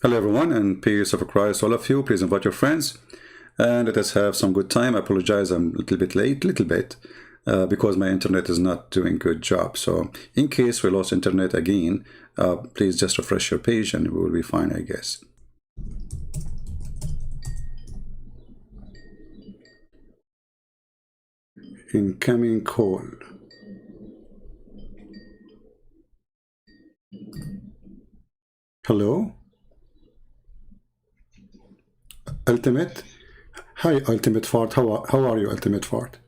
Hello everyone, and peace of Christ all of you. Please invite your friends and let us have some good time. I apologize, I'm a little bit late, because my internet is not doing good job. So in case we lost internet again, please just refresh your page and we will be fine, I guess. Incoming call. Hello? Ultimate? Hi, Ultimate Fart. How are you, Ultimate Fart?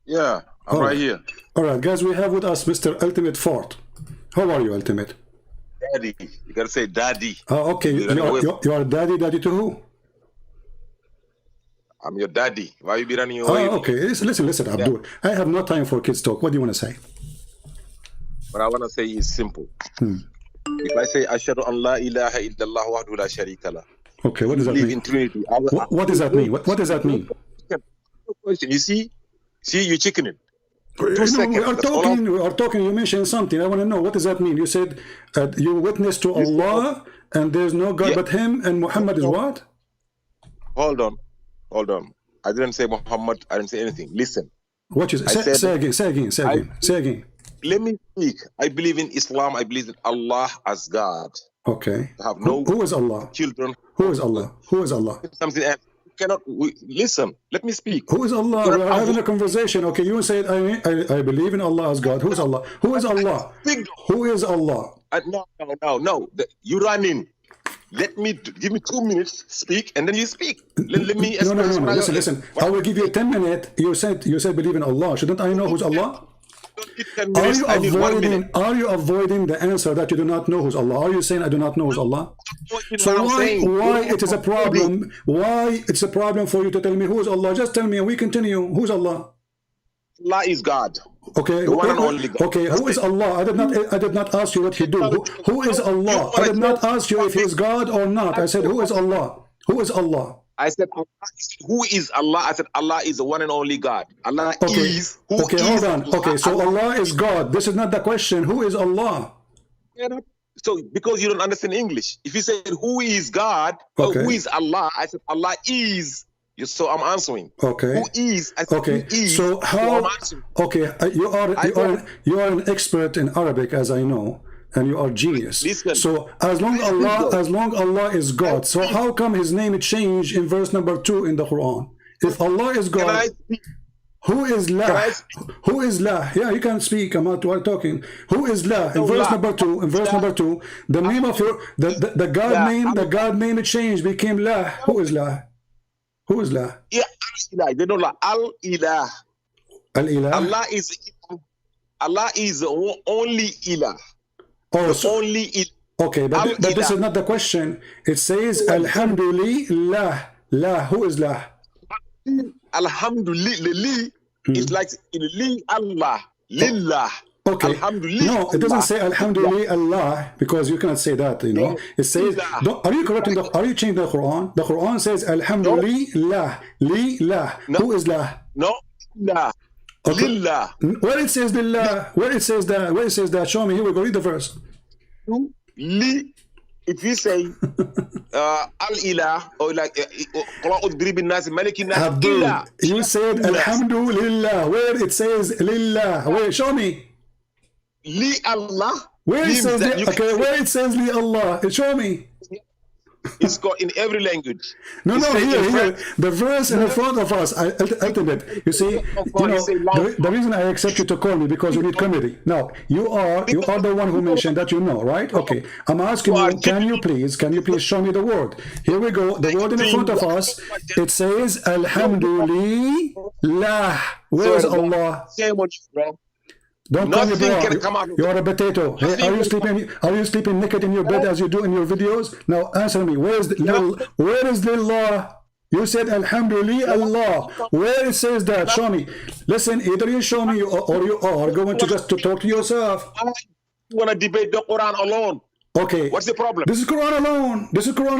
Yeah, I'm right here. All right, guys, we have with us Mr. Ultimate Fart. How are you, Ultimate? Daddy. You gotta say daddy. Okay, you are daddy to who? I'm your daddy. Why you be running away? Okay, listen, Abdul. I have no time for kids talk. What do you want to say? What I want to say is simple. If I say, Ashhadu an la ilaha illallah wahdahu la sharika lah. Okay, what does that mean? In Trinity. What does that mean? What does that mean? You see, you chickening. We are talking. You mentioned something. I want to know, what does that mean? You said you witness to Allah and there's no God but Him, and Muhammad is what? Hold on. I didn't say Muhammad. I didn't say anything. Listen. What you say? Say again. Let me speak. I believe in Islam. I believe in Allah as God. Okay. Have no who is Allah? Children. Who is Allah? Who is Allah? Something else. Listen. Let me speak. Who is Allah? We are having a conversation. Okay, you said I believe in Allah as God. Who is Allah? Who is Allah? Who is Allah? No. You run in. Let me give me 2 minutes. Speak, and then you speak. Let me. No. Listen. I will give you 10 minutes. You said believe in Allah. Shouldn't I know who's Allah? Are you avoiding the answer that you do not know who's Allah? Are you saying I do not know who's Allah? So why it is a problem? Why it's a problem for you to tell me who is Allah? Just tell me and we continue. Who's Allah? Allah is God. Okay. The one and only God. Okay. Who is Allah? I did not ask you what He do. Who is Allah? I did not ask you if He is God or not. I said who is Allah? Who is Allah? I said, who is Allah? I said, Allah is the one and only God. Allah is. Okay, hold on. Okay, so Allah is God. This is not the question. Who is Allah? So, because you don't understand English. If you say, who is God? Or who is Allah? I said, Allah is. So I'm answering. Okay. Who is? I said, who is. So how? Okay, you are an expert in Arabic, as I know. And you are genius. Listen. So as long Allah is God, so how come His name changed in verse number 2 in the Quran? If Allah is God, who is La? Who is La? Yeah, you can speak. I'm not talking. Who is La? In verse number 2. The name of your the God name changed, became La. Who is La? Who is La? Yeah, they know La. Al-Ilah. Al-Ilah. Allah is the only Ilah. Okay, but this is not the question. It says Alhamdulillah. La, who is La? Alhamdulillah is like in Li Allah. Lillah. Okay. No, it doesn't say Alhamdulillah Allah, because you cannot say that, you know. It says, are you correcting are you changing the Quran? The Quran says Alhamdulillah. Lillah. Who is La? No, La. Okay. Lillah. Where it says Lillah, where it says that, show me. Here we go, read the verse. If you say Al-Ilah, or like Abdul, you said Alhamdulillah. Where it says Lillah, where? Show me. Li Allah. Where it says where it says Li Allah, show me. It's got in every language. No, here. The verse in front of us, Ultimate. You see, the reason I accept you to call me, because you need comedy. Now, you are the one who mentioned that you know, right? Okay. I'm asking you, can you please show me the word? Here we go. The word in front of us, it says Alhamdulillah. Where is Allah? Don't call me bro. You are a potato. Hey, are you sleeping naked in your bed as you do in your videos? Now answer me. Where is the law? You said Alhamdulillah Allah. Where it says that? Show me. Listen, either you show me or you are going to just to talk to yourself. You want to debate the Quran alone? Okay. What's the problem? This is Quran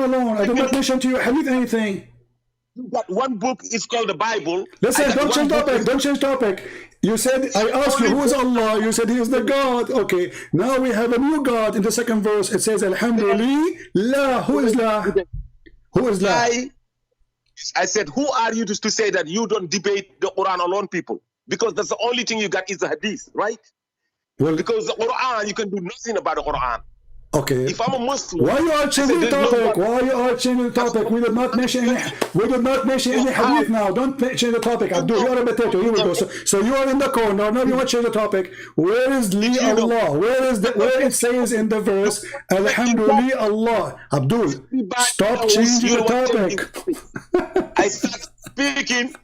alone. I did not mention to you Hadith anything. You got one book, it's called the Bible. Listen, don't change topic, don't change topic. You said, I asked you, who is Allah? You said he is the God. Okay, now we have a new God in the second verse. It says, Alhamdulillah. Who is La? Who is La? I said, who are you to say that you don't debate the Quran alone, people? Because that's the only thing you got is the Hadith, right? Well, because the Quran, you can do nothing about the Quran. Okay. If I'm a Muslim, why you are changing the topic? Why you are changing the topic? We did not mention any. We did not mention any hadith now. Don't change the topic. Abdul, you are a potato. Here we go. So you are in the corner. Now you want to change the topic. Where is Li Allah? Where is the? Where it says in the verse Alhamdulillah Allah? Abdul, stop changing the topic. I start speaking.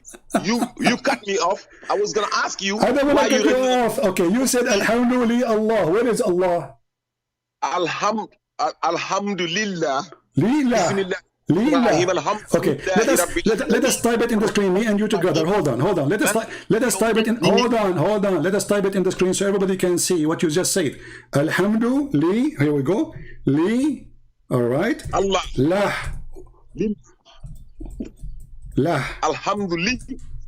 You cut me off. I was gonna ask you. I don't want to cut you off. Okay, you said Alhamdulillah Allah. Where is Allah? Alhamdulillah. Lillah. Okay, let us type it in the screen, me and you together. Hold on. Let us type it in. Hold on. Let us type it in the screen so everybody can see what you just said. Alhamdulillah. Here we go. Li. All right. Allah. Lah. Lah. Alhamdulillah.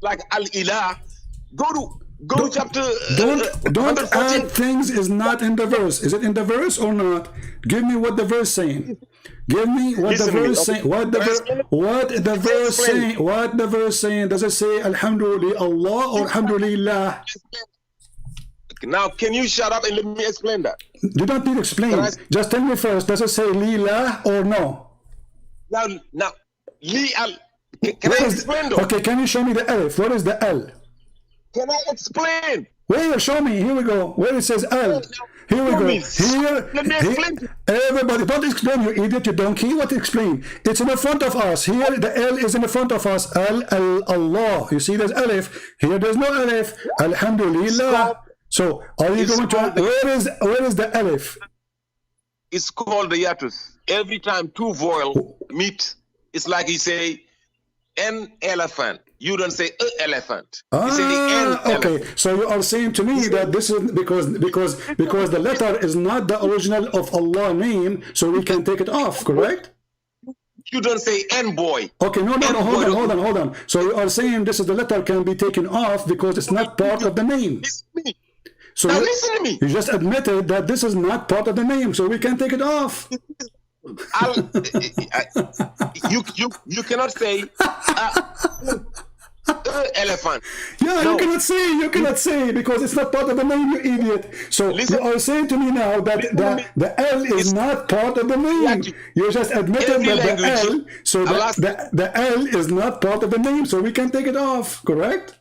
Like al-ilah. Go to chapter. Don't add things is not in the verse. Is it in the verse or not? Give me what the verse saying. Give me what the verse saying. What the verse saying? What the verse saying? Does it say Alhamdulillah Allah or Alhamdulillah? Now, can you shut up and let me explain that? You don't need to explain. Just tell me first. Does it say Lillah or no? Now, Li al. Can I explain though? Okay, can you show me the Alif? What is the L? Can I explain? Where? Show me. Here we go. Where it says L. Here we go. Here. Everybody, don't explain, you idiot, you donkey. What explain? It's in the front of us. Here, the L is in the front of us. Allah. You see, there's Alif. Here, there's no Alif. Alhamdulillah. So, are you going to? Where is the Alif? It's called the yatus. Every time two vowels meet, it's like you say an elephant. You don't say elephant. You say an okay. elephant. So you are saying to me that this is because the letter is not the original of Allah name, so we can take it off, correct? You don't say N boy. Okay, no, hold on. So you are saying this is the letter can be taken off because it's not part of the name. So now listen to me. You just admitted that this is not part of the name, so we can take it off. You cannot say elephant. Yeah, no. You cannot say because it's not part of the name, you idiot. So you are saying to me now that the L is not part of the name. You just admitted that the L, so the L is not part of the name, so we can take it off, correct?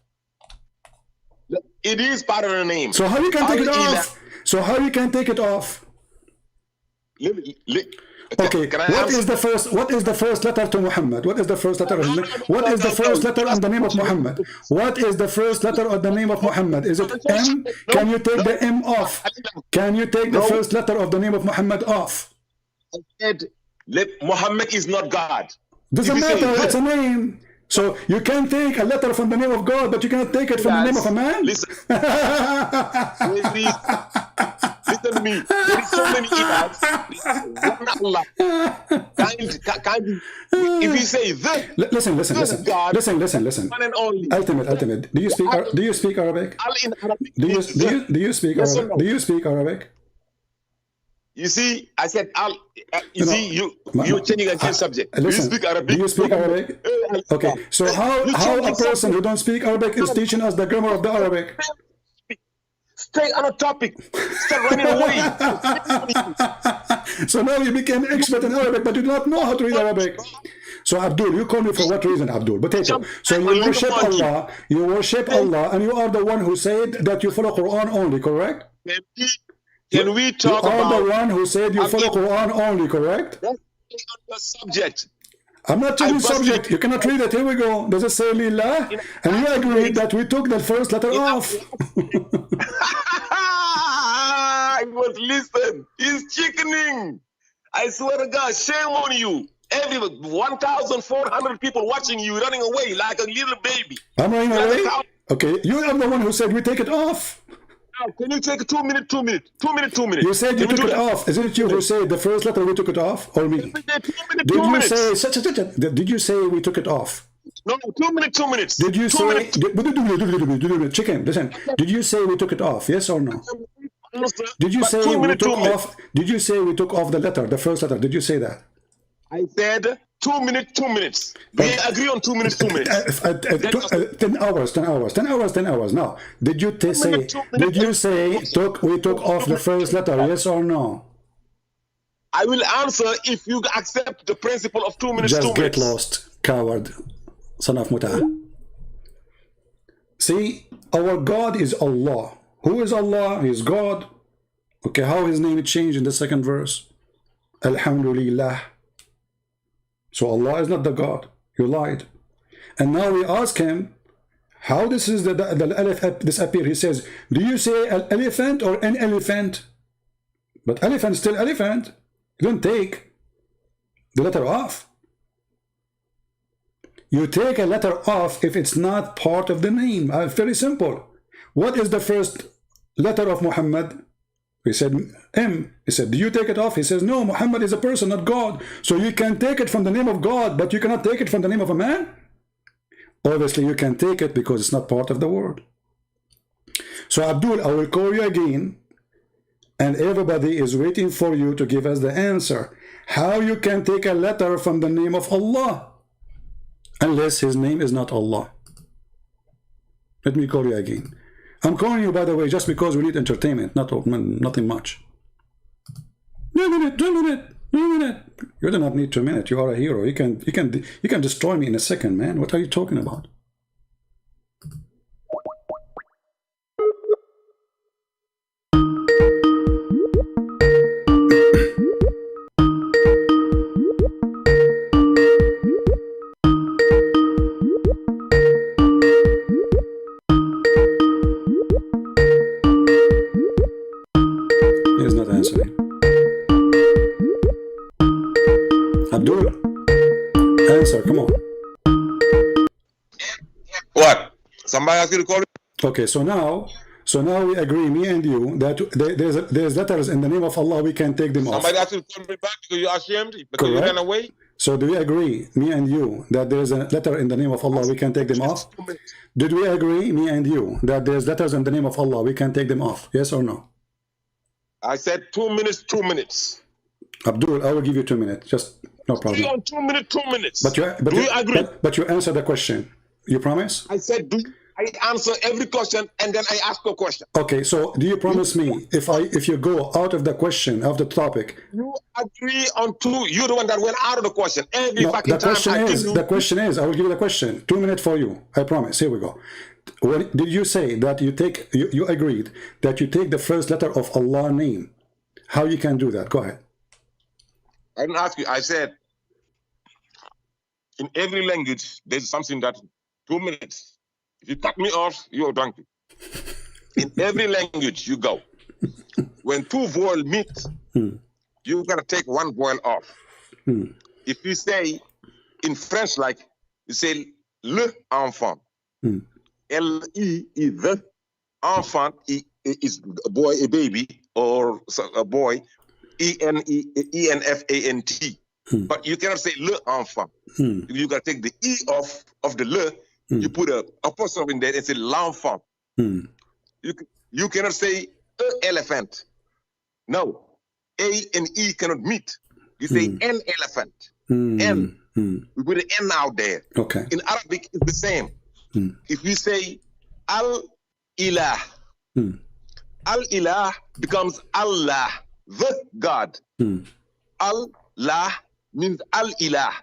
It is part of the name. So how you can take it off? So how you can take it off? Okay, what is the first letter to Muhammad? What is the first letter? What is the first letter in the name of Muhammad? What is the first letter of the name of Muhammad? Is it M? Can you take the M off? Can you take the first letter of the name of Muhammad off? I said, Muhammad is not God. Doesn't matter, it's a name. So you can take a letter from the name of God, but you cannot take it from the name of a man? Listen to me. There is so many idiots. If you say this, listen. One and only. Ultimate. Do you speak Arabic? Do you speak Arabic? Do you speak Arabic? You see, I said, you're changing a subject. Listen, do you speak Arabic? Do you speak Arabic? Okay, so how a person who don't speak Arabic is teaching us the grammar of the Arabic? Stay on a topic. Start running away. So now you became expert in Arabic, but you do not know how to read Arabic. So Abdul, you call me for what reason, Abdul? Potato. So you worship Allah, and you are the one who said that you follow Qur'an only, correct? Can we talk about... You are the one who said you follow Qur'an only, correct? That's the subject. I'm not changing subject. You cannot read it. Here we go. Does it say Lillah? And you agreed that we took the first letter off. I was listening. He's chickening. I swear to God, shame on you. 1,400 people watching you, running away like a little baby. I'm running away? Okay, you are the one who said we take it off. Can you take 2 minutes? 2 minutes. You said you took it off. Isn't it you who said the first letter we took it off, or me? Did you say we took it off? No, 2 minutes, 2 minutes. Did you 2 say, minutes. chicken, listen, did you say we took it off, yes or no? Did you But say 2 we minutes, took 2 minutes. off, did you say we took off the letter, the first letter, did you say that? I said 2 minutes, 2 minutes. We agree on 2 minutes, 2 minutes. 10 hours, 10 hours, 10 hours, 10 hours. Now, did you say, did you say we took off the first letter, yes or no? I will answer if you accept the principle of 2 minutes, Just 2 get minutes. lost, coward, son of Mutah. See, our God is Allah. Who is Allah? He is God. Okay, how his name is changed in the second verse? Alhamdulillah. So Allah is not the God. You lied. And now we ask him, how this is the alif disappear? He says, do you say an elephant or an elephant? But elephant still elephant. You don't take the letter off. You take a letter off if it's not part of the name. Very simple. What is the first letter of Muhammad? He said M. He said, do you take it off? He says, no, Muhammad is a person, not God. So you can take it from the name of God, but you cannot take it from the name of a man? Obviously, you can take it because it's not part of the word. So Abdul, I will call you again, and everybody is waiting for you to give us the answer. How you can take a letter from the name of Allah, unless his name is not Allah. Let me call you again. I'm calling you, by the way, just because we need entertainment, nothing much. 2 minutes, 2 minutes, 2 minutes. You do not need 2 minutes. You are a hero. You can destroy me in a second, man. What are you talking about? He's not answering. Abdul, answer, come on. What? Somebody asked you to call me? Okay, so now we agree, me and you, that there's letters in the name of Allah, we can take them off. Somebody asked you to call me back because you're ashamed? Because you ran away? So do we agree, me and you, that there's a letter in the name of Allah, we can take them off? Did we agree, me and you, that there's letters in the name of Allah, we can take them off? Yes or no? I said 2 minutes, 2 minutes. Abdul, I will give you 2 minutes, just no problem. On 2 minutes, 2 minutes. But do you agree? But you answer the question. You promise? I said, I answer every question and then I ask a question. Okay, so do you promise me if you go out of the question, of the topic? You agree on 2. You're the one that went out of the question. Every No, fucking the question is, I will give you the question. 2 minutes for you. I promise. Here we go. Did you say that you agreed that you take the first letter of Allah's name? How you can do that? Go ahead. I didn't ask you. I said, in every language, there's something that 2 minutes. If you cut me off, you're a donkey. In every language you go, when 2 vowels meet, you gotta take 1 vowel off. If you say in French, like you say le enfant, L-E is the enfant is a boy, a baby, or a boy, E-N-F-A-N-T. But you cannot say le enfant. You gotta take the E off of the le. You put a apostrophe in there and say l'enfant. You cannot say elephant. No, A and E cannot meet. You say an elephant. N. We put an N out there. Okay. In Arabic, it's the same. If we say al-ilah, al-ilah becomes Allah, the God. Allah means al-ilah.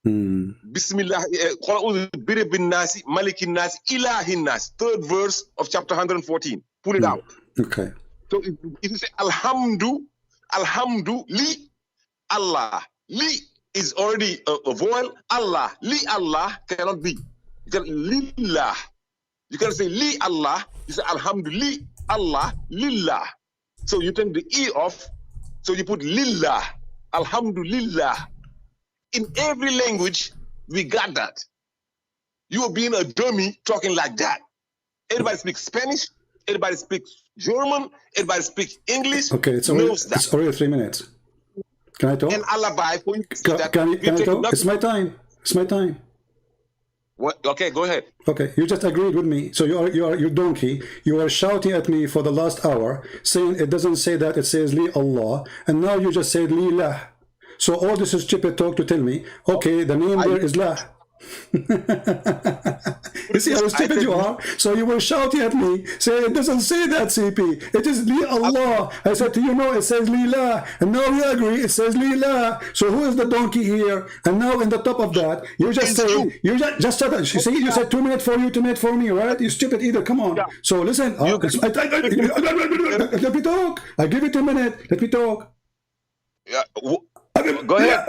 Bismillah, Malikin Nas, Ilahin Nas, 3rd verse of chapter 114. Pull it out. Okay. So if you say Alhamdu, li Allah. Li is already a vowel. Allah, li Allah cannot be. You can lillah. You can say li Allah. You say Alhamdu li Allah, lillah. So you take the E off. So you put lillah, Alhamdulillah. In every language, we got that. You are being a dummy talking like that. Everybody speaks Spanish. Everybody speaks German. Everybody speaks English. Okay, it's already 3 minutes. Can I talk? An alibi for you. Can I talk? It's my time. It's my time. What? Okay, go ahead. Okay, you just agreed with me. So you donkey. You are shouting at me for the last hour, saying it doesn't say that, it says li Allah, and now you just said li lah. So all this is stupid talk to tell me, okay, the name there is lah. You see how stupid you are? So you were shouting at me, saying it doesn't say that, CP. It is li Allah. I said to you, no, it says li lah. And now you agree, it says li lah. So who is the donkey here? And now in the top of that, you just say, you just shut up. You see, you said 2 minutes for you, 2 minutes for me, right? You stupid either. Come on. So listen, let me talk. I give you 2 minutes. Let me talk. Yeah. Go ahead.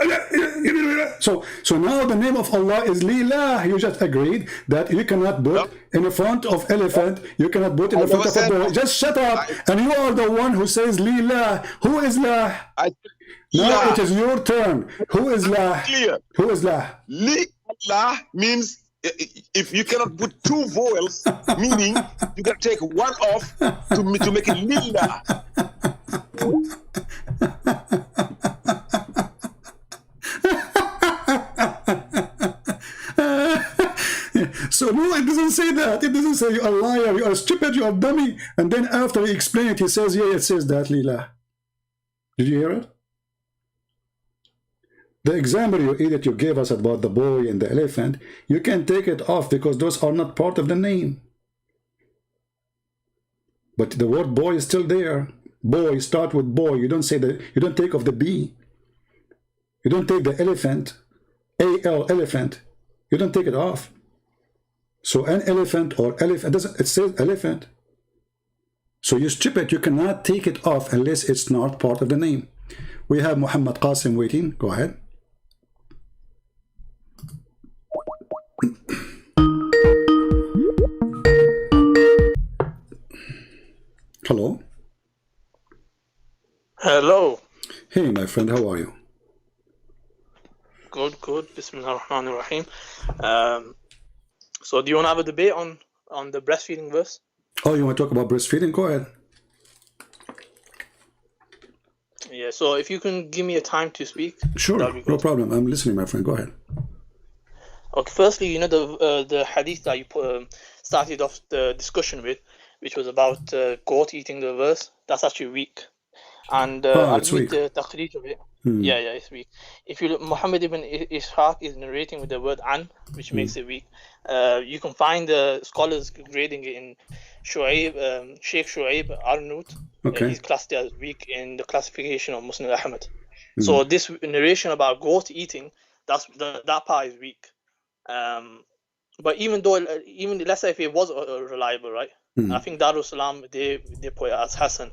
So now the name of Allah is Lillah. You just agreed that you cannot put in the front of elephant, you cannot put in the front of a boy. Just shut up. And you are the one who says Lillah. Who is lah? Now it is your turn. Who is lah? Who is lah? Lillah means if you cannot put 2 vowels, meaning you can take one off to make it Lillah. So no, it doesn't say that. It doesn't say you are a liar, you are stupid, you are dummy. And then after he explained it, he says, yeah, it says that, Lila. Did you hear it? The example that you gave us about the boy and the elephant, you can take it off because those are not part of the name. But the word boy is still there. Boy, start with boy. You don't say that, you don't take off the B. You don't take the elephant, A-L, elephant. You don't take it off. So an elephant or elephant, it says elephant. So you're stupid, you cannot take it off unless it's not part of the name. We have Muhammad Qasim waiting. Go ahead. Hello. Hello. Hey, my friend, how are you? Good, good. Bismillah ar-Rahman ar-Rahim. So do you want to have a debate on the breastfeeding verse? Oh, you want to talk about breastfeeding? Go ahead. Yeah, so if you can give me a time to speak. Sure, no problem. I'm listening, my friend. Go ahead. Okay, firstly, you know the hadith that you started off the discussion with, which was about goat eating the verse, that's actually weak. And I'll read the taqreej of it. Yeah, it's weak. If you look, Muhammad ibn Ishaq is narrating with the word an, which makes it weak. You can find the scholars grading it in Sheikh Shu'aib Arnout. Okay. He's classed as weak in the classification of Muslim Ahmad. So this narration about goat eating, that part is weak. But even let's say if it was reliable, right? I think Darul Salam, they put it as Hassan.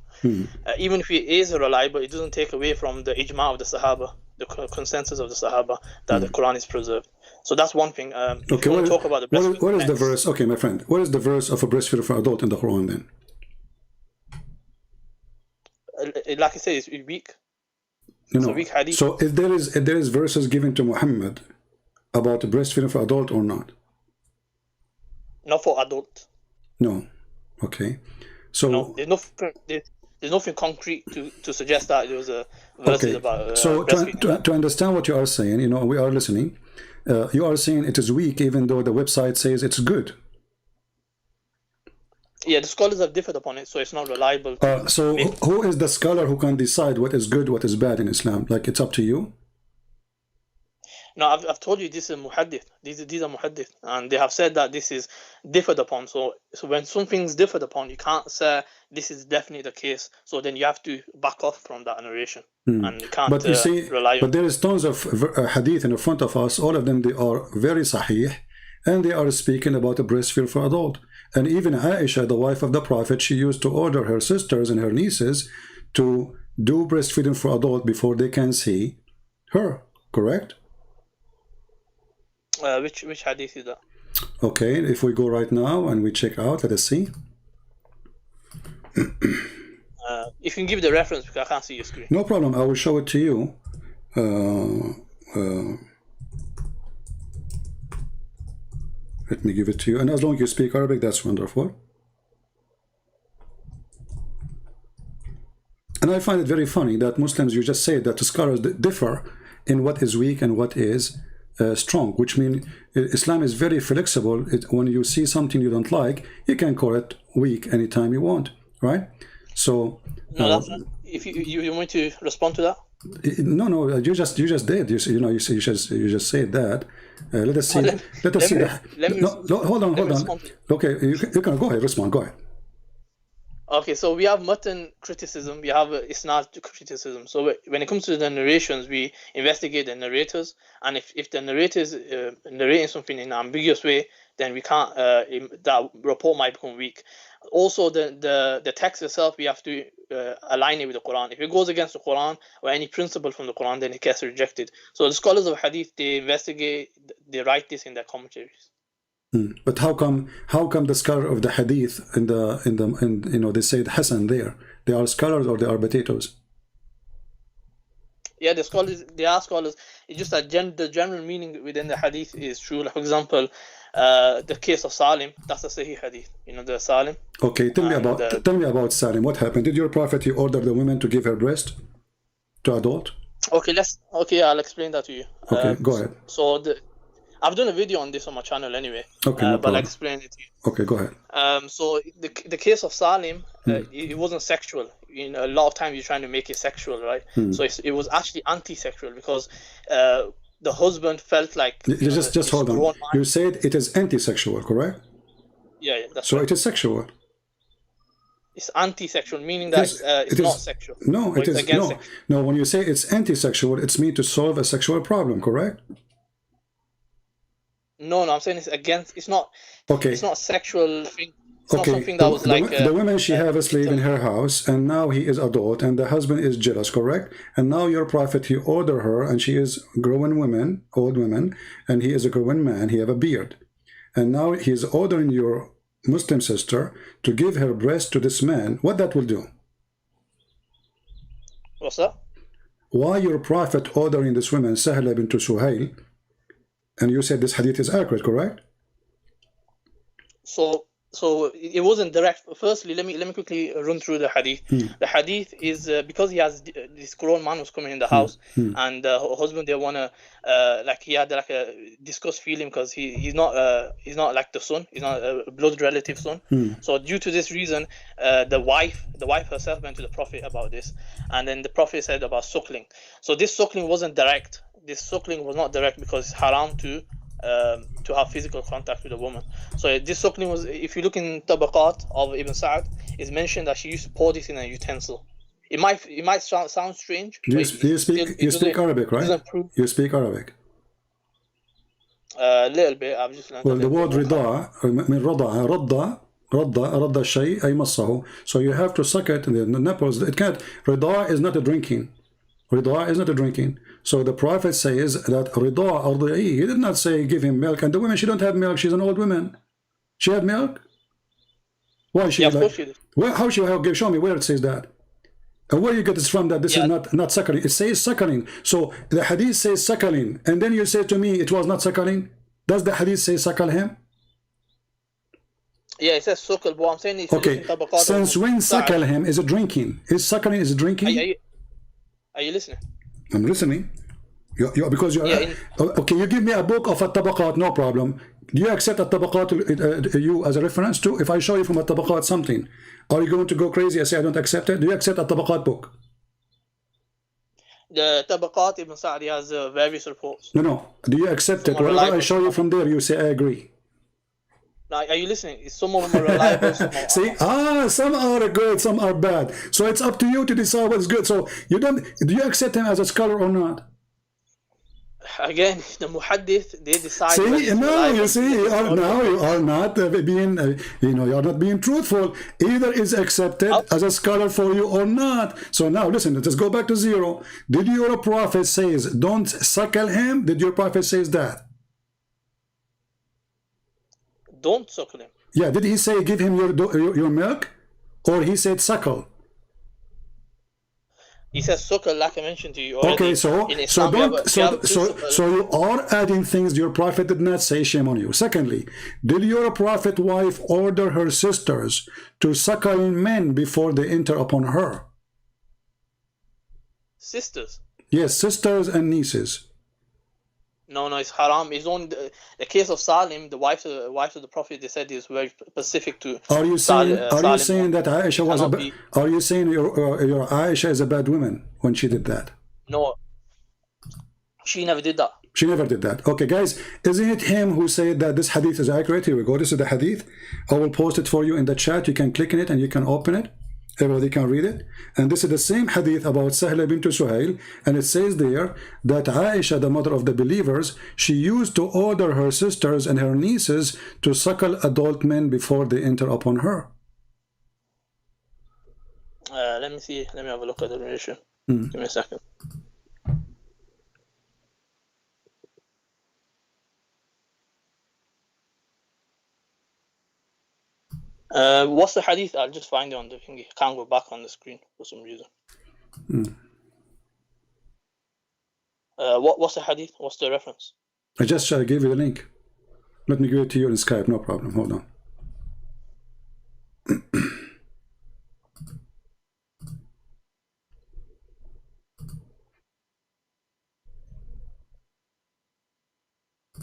Even if it is reliable, it doesn't take away from the ijma of the Sahaba, the consensus of the Sahaba, that the Quran is preserved. So that's one thing. Okay, talk about the breastfeeding. What is the verse? Okay, my friend, what is the verse of a breastfeeder for adult in the Quran then? Like I said, it's weak. No, it's a weak hadith. So if there is verses given to Muhammad about breastfeeding for adult or not? Not for adult. No. Okay. So no, there's nothing concrete to suggest that there was a verses about so to understand what you are saying, you know, we are listening. You are saying it is weak even though the website says it's good. Yeah, the scholars have differed upon it, so it's not reliable. So who is the scholar who can decide what is good, what is bad in Islam? Like, it's up to you? No, I've told you this is muhaddith. These are muhaddith, and they have said that this is differed upon. So when something's differed upon, you can't say this is definitely the case. So then you have to back off from that narration, and you can't rely on. But there is tons of hadith in front of us. All of them, they are very sahih, and they are speaking about a breastfeed for adult. And even Aisha, the wife of the Prophet, she used to order her sisters and her nieces to do breastfeeding for adult before they can see her. Correct? Which hadith is that? Okay, if we go right now and we check out, let us see. If you can give the reference, because I can't see your screen. No problem, I will show it to you. Let me give it to you. And as long as you speak Arabic, that's wonderful. And I find it very funny that Muslims, you just say that the scholars differ in what is weak and what is strong, which means Islam is very flexible. When you see something you don't like, you can call it weak anytime you want, right? So no, if you want to respond to that. No, you just did. You just said that. Let us see. Let us see. Hold on. Okay, you can go ahead. Respond. Go ahead. Okay, so we have mutton criticism, we have isnad criticism. So when it comes to the narrations, we investigate the narrators, and if the narrator is narrating something in an ambiguous way, then we can't. That report might become weak. Also, the text itself, we have to align it with the Quran. If it goes against the Quran or any principle from the Quran, then it gets rejected. So the scholars of Hadith, they investigate, they write this in their commentaries. But how come the scholar of the Hadith they say Hasan there? They are scholars or they are potatoes? Yeah, they are scholars. It's just that the general meaning within the Hadith is true. Like, for example, the case of Salim, that's a Sahih Hadith. The Salim. Okay, tell me about Salim. What happened? Did your prophet order the woman to give her breast to adult? Okay, I'll explain that to you. Okay, go ahead. So I've done a video on this on my channel anyway. Okay, no but I'll explain it to you. Okay, go ahead. So the case of Salim, it wasn't sexual. A lot of times you're trying to make it sexual, right? So it was actually anti-sexual because the husband felt like... Just hold on. You said it is anti-sexual, correct? Yeah, that's so right. It is sexual. It's anti-sexual, meaning that it's not sexual. No, it is no. When you say it's anti-sexual, it's meant to solve a sexual problem, correct? No, I'm saying it's against. It's not. Okay. It's not a sexual thing. It's okay. Not something that was the woman she have a slave in her house, and now he is adult, and the husband is jealous, correct? And now your prophet, he order her, and she is grown woman, old woman, and he is a grown man. He have a beard, and now he is ordering your Muslim sister to give her breast to this man. What that will do? What's that? Why your prophet ordering this woman, Sahla bint Suhail? And you said this hadith is accurate, correct? So it wasn't direct. Firstly, let me quickly run through the hadith. The hadith is because he has this grown man was coming in the house, and her husband, they wanna he had like a disgust feeling because he's not like the son, he's not a blood relative son. So due to this reason, the wife herself went to the prophet about this, and then the prophet said about suckling. So this suckling wasn't direct. This suckling was not direct because it's haram to have physical contact with a woman. So this suckling was, if you look in Tabaqat of Ibn Sa'd, it's mentioned that she used to pour this in a utensil. It might sound strange. You speak Arabic, right? You speak Arabic. A little bit. I've just learned. Well, the word رضاع من رضع رض الشيء أي مصه. So you have to suck it in the nipples. It can't. رضاع is not a drinking. Rida is not a drinking. So the Prophet says that Rida ardi'i, he did not say give him milk. And the woman, she don't have milk. She's an old woman. She had milk? Why she? Yeah, of course she did. How she have? Show me where it says that. And where you get this from that this is not suckling. It says suckling. So the hadith says suckling. And then you say to me it was not suckling. Does the hadith say suckle him? Yeah, it says suckle, but I'm saying it's okay. Since when suckle him is a drinking? Is suckling is a drinking? Are you listening? I'm listening. Because you're okay. You give me a book of al-Tabaqat, no problem. Do you accept al-Tabaqat you as a reference too? If I show you from al-Tabaqat something, are you going to go crazy and say I don't accept it? Do you accept al-Tabaqat book? The Tabaqat Ibn Sa'd has various reports. No. Do you accept it? Whatever I show you from there, you say I agree. Now, are you listening? Some of them are reliable, some are see, some are good, some are bad. So it's up to you to decide what's good. So do you accept him as a scholar or not? Again, the muhaddith, they decide. See, now you see, you are not being, you are not being truthful. Either is accepted as a scholar for you or not. So now listen, let's go back to zero. Did your prophet says don't suckle him? Did your prophet says that? Don't suckle him. Yeah, did he say give him your milk, or he said suckle? He says suckle, like I mentioned to you already. Okay, so you are adding things your prophet did not say. Shame on you. Secondly, did your prophet wife order her sisters to suckle men before they enter upon her? Sisters? Yes, sisters and nieces. No, it's haram. It's on the case of Salim, the wives of the Prophet. They said is very specific to. Are you saying that Aisha was are you saying your Aisha is a bad woman when she did that? No, she never did that. She never did that. Okay, guys, isn't it him who said that this hadith is accurate? Here we go. This is the hadith. I will post it for you in the chat. You can click on it and you can open it. Everybody can read it. And this is the same hadith about Sahla bint Suhail. And it says there that Aisha, the mother of the believers, she used to order her sisters and her nieces to suckle adult men before they enter upon her. Let me see. Let me have a look at the narration. Give me a second. What's the hadith? I'll just find it on the thingy. Can't go back on the screen for some reason. What's the hadith? What's the reference? I just gave you the link. Let me give it to you in Skype. No problem. Hold on.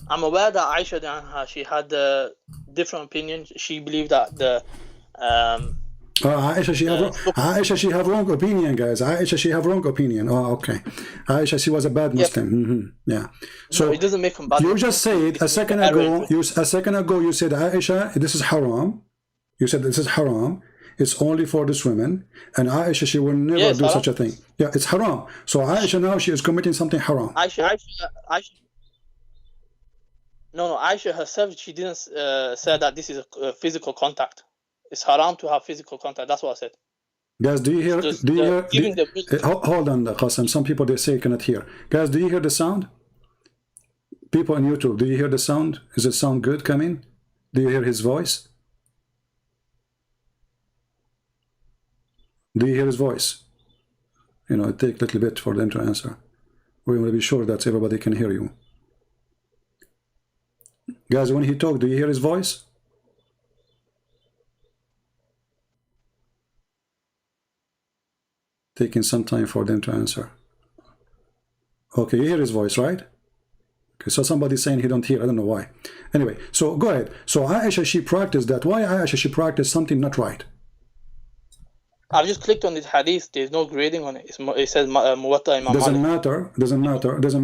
I'm aware that Aisha, she had different opinions. She believed that the Aisha, she have wrong opinion, guys. Aisha, she have wrong opinion. Oh, okay. Aisha, she was a bad Muslim. Yeah. So no, it doesn't make them bad. You just said a second ago. You said Aisha, this is haram. You said this is haram. It's only for this women, and Aisha, she will never do such a thing. Yeah, it's haram. So Aisha now she is committing something haram. Aisha. No, Aisha herself, she didn't say that this is a physical contact. It's haram to have physical contact. That's what I said. Guys, do you hear? Hold on, Qasim. Some people they say cannot hear. Guys, do you hear the sound? People on YouTube, do you hear the sound? Is it sound good coming? Do you hear his voice? Do you hear his voice? You know, it takes a little bit for them to answer. We want to be sure that everybody can hear you. Guys, when he talks, do you hear his voice? Taking some time for them to answer. Okay, you hear his voice, right? Okay, so somebody's saying he don't hear. I don't know why. Anyway, so go ahead. So Aisha, she practiced that. Why Aisha, she practiced something not right? I've just clicked on this hadith. There's no grading on it. It says Muwatta Imam Doesn't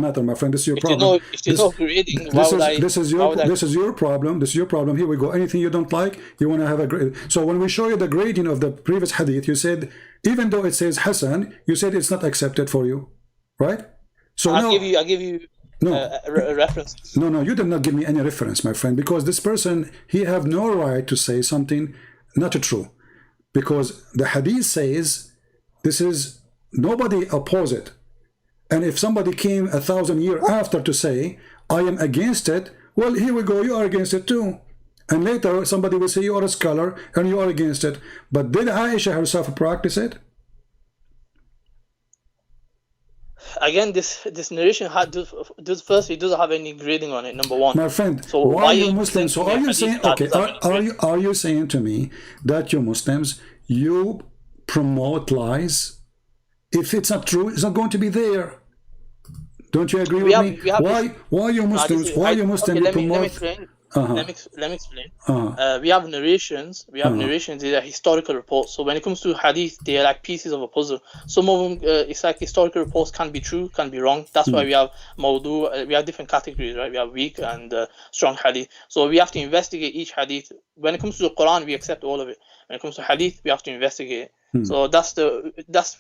matter, my friend. This is your problem. If there's no grading, this is your problem. This is your problem. Here we go. Anything you don't like, you want to have a grade. So when we show you the grading of the previous hadith, you said, even though it says Hasan, you said it's not accepted for you, right? So I'll give you a reference. No, you did not give me any reference, my friend, because this person, he have no right to say something not true. Because the hadith says this is, nobody oppose it. And if somebody came 1,000 years after to say, I am against it, well, here we go, you are against it too. And later somebody will say you are a scholar and you are against it. But did Aisha herself practice it? Again, this narration firstly doesn't have any grading on it. Number one, my friend. So why are you Muslims? So are you saying, okay? Are you saying to me that you Muslims, you promote lies? If it's not true, it's not going to be there. Don't you agree with me? Why are you Muslims? Why are you Muslims? Let me explain. Let me explain. We have narrations. These are historical reports. So when it comes to hadith, they are like pieces of a puzzle. Some of them, it's like historical reports can be true, can be wrong. That's why we have mawdu. We have different categories, right? We have weak and strong hadith. So we have to investigate each hadith. When it comes to the Quran, we accept all of it. When it comes to hadith, we have to investigate it. So that's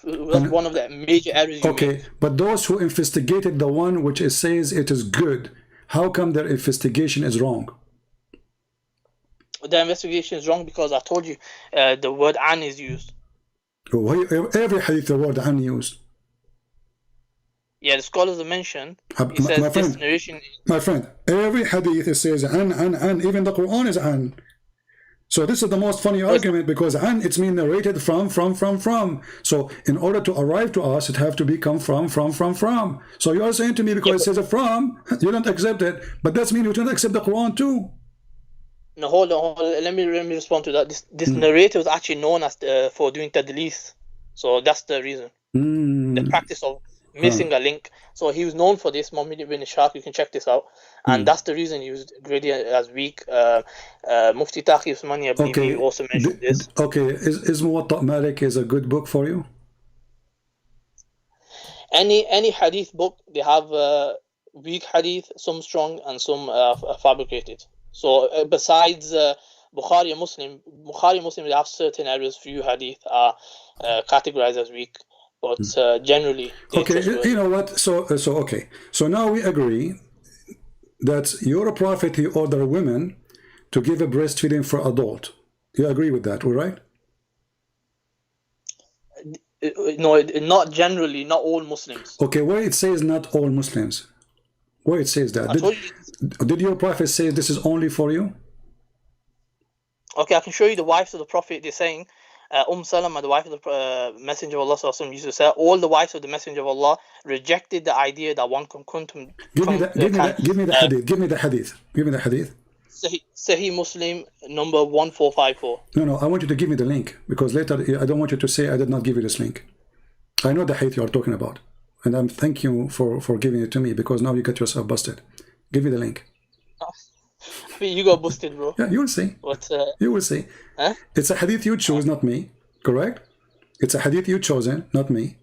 one of the major errors. Okay, but those who investigated the one which it says it is good, how come their investigation is wrong? The investigation is wrong because I told you the word an is used. Every hadith the word an used. Yeah, the scholars have mentioned. It says this narration. My friend, every hadith it says an. Even the Qur'an is an. So this is the most funny argument because an it's mean narrated from. So in order to arrive to us, it have to become from. So you are saying to me because it says a from, you don't accept it, but that means you don't accept the Qur'an too. No, hold on. Let me respond to that. This narrator was actually known as for doing tadlis, so that's the reason. The practice of missing a link. So he was known for this, Muhammad ibn Ishaq. You can check this out. And that's the reason he was graded as weak. Mufti Taqi Usmani, I believe, he also mentioned this. Okay, is Muwatta Malik is a good book for you? Any hadith book, they have weak hadith, some strong and some fabricated. So besides Bukhari and Muslim, they have certain areas, few hadith are categorized as weak, but generally. Okay, you know what? So okay. So now we agree that your prophet, he ordered women to give a breastfeeding for adult. You agree with that, all right? No, not generally, not all Muslims. Okay, where it says not all Muslims, where it says that, did your prophet say this is only for you? Okay, I can show you the wives of the prophet. They're saying, Salama, the wife of the Messenger of Allah, used to say, all the wives of the Messenger of Allah rejected the idea that one can give me the hadith. Sahih Muslim number 1454. No, I want you to give me the link, because later I don't want you to say I did not give you this link. I know the hadith you are talking about, and I'm thank you for giving it to me, because now you get yourself busted. Give me the link. You got busted, bro. Yeah, you will see. You will see. Huh? It's a hadith you choose, not me. Correct? It's a hadith you chosen, not me.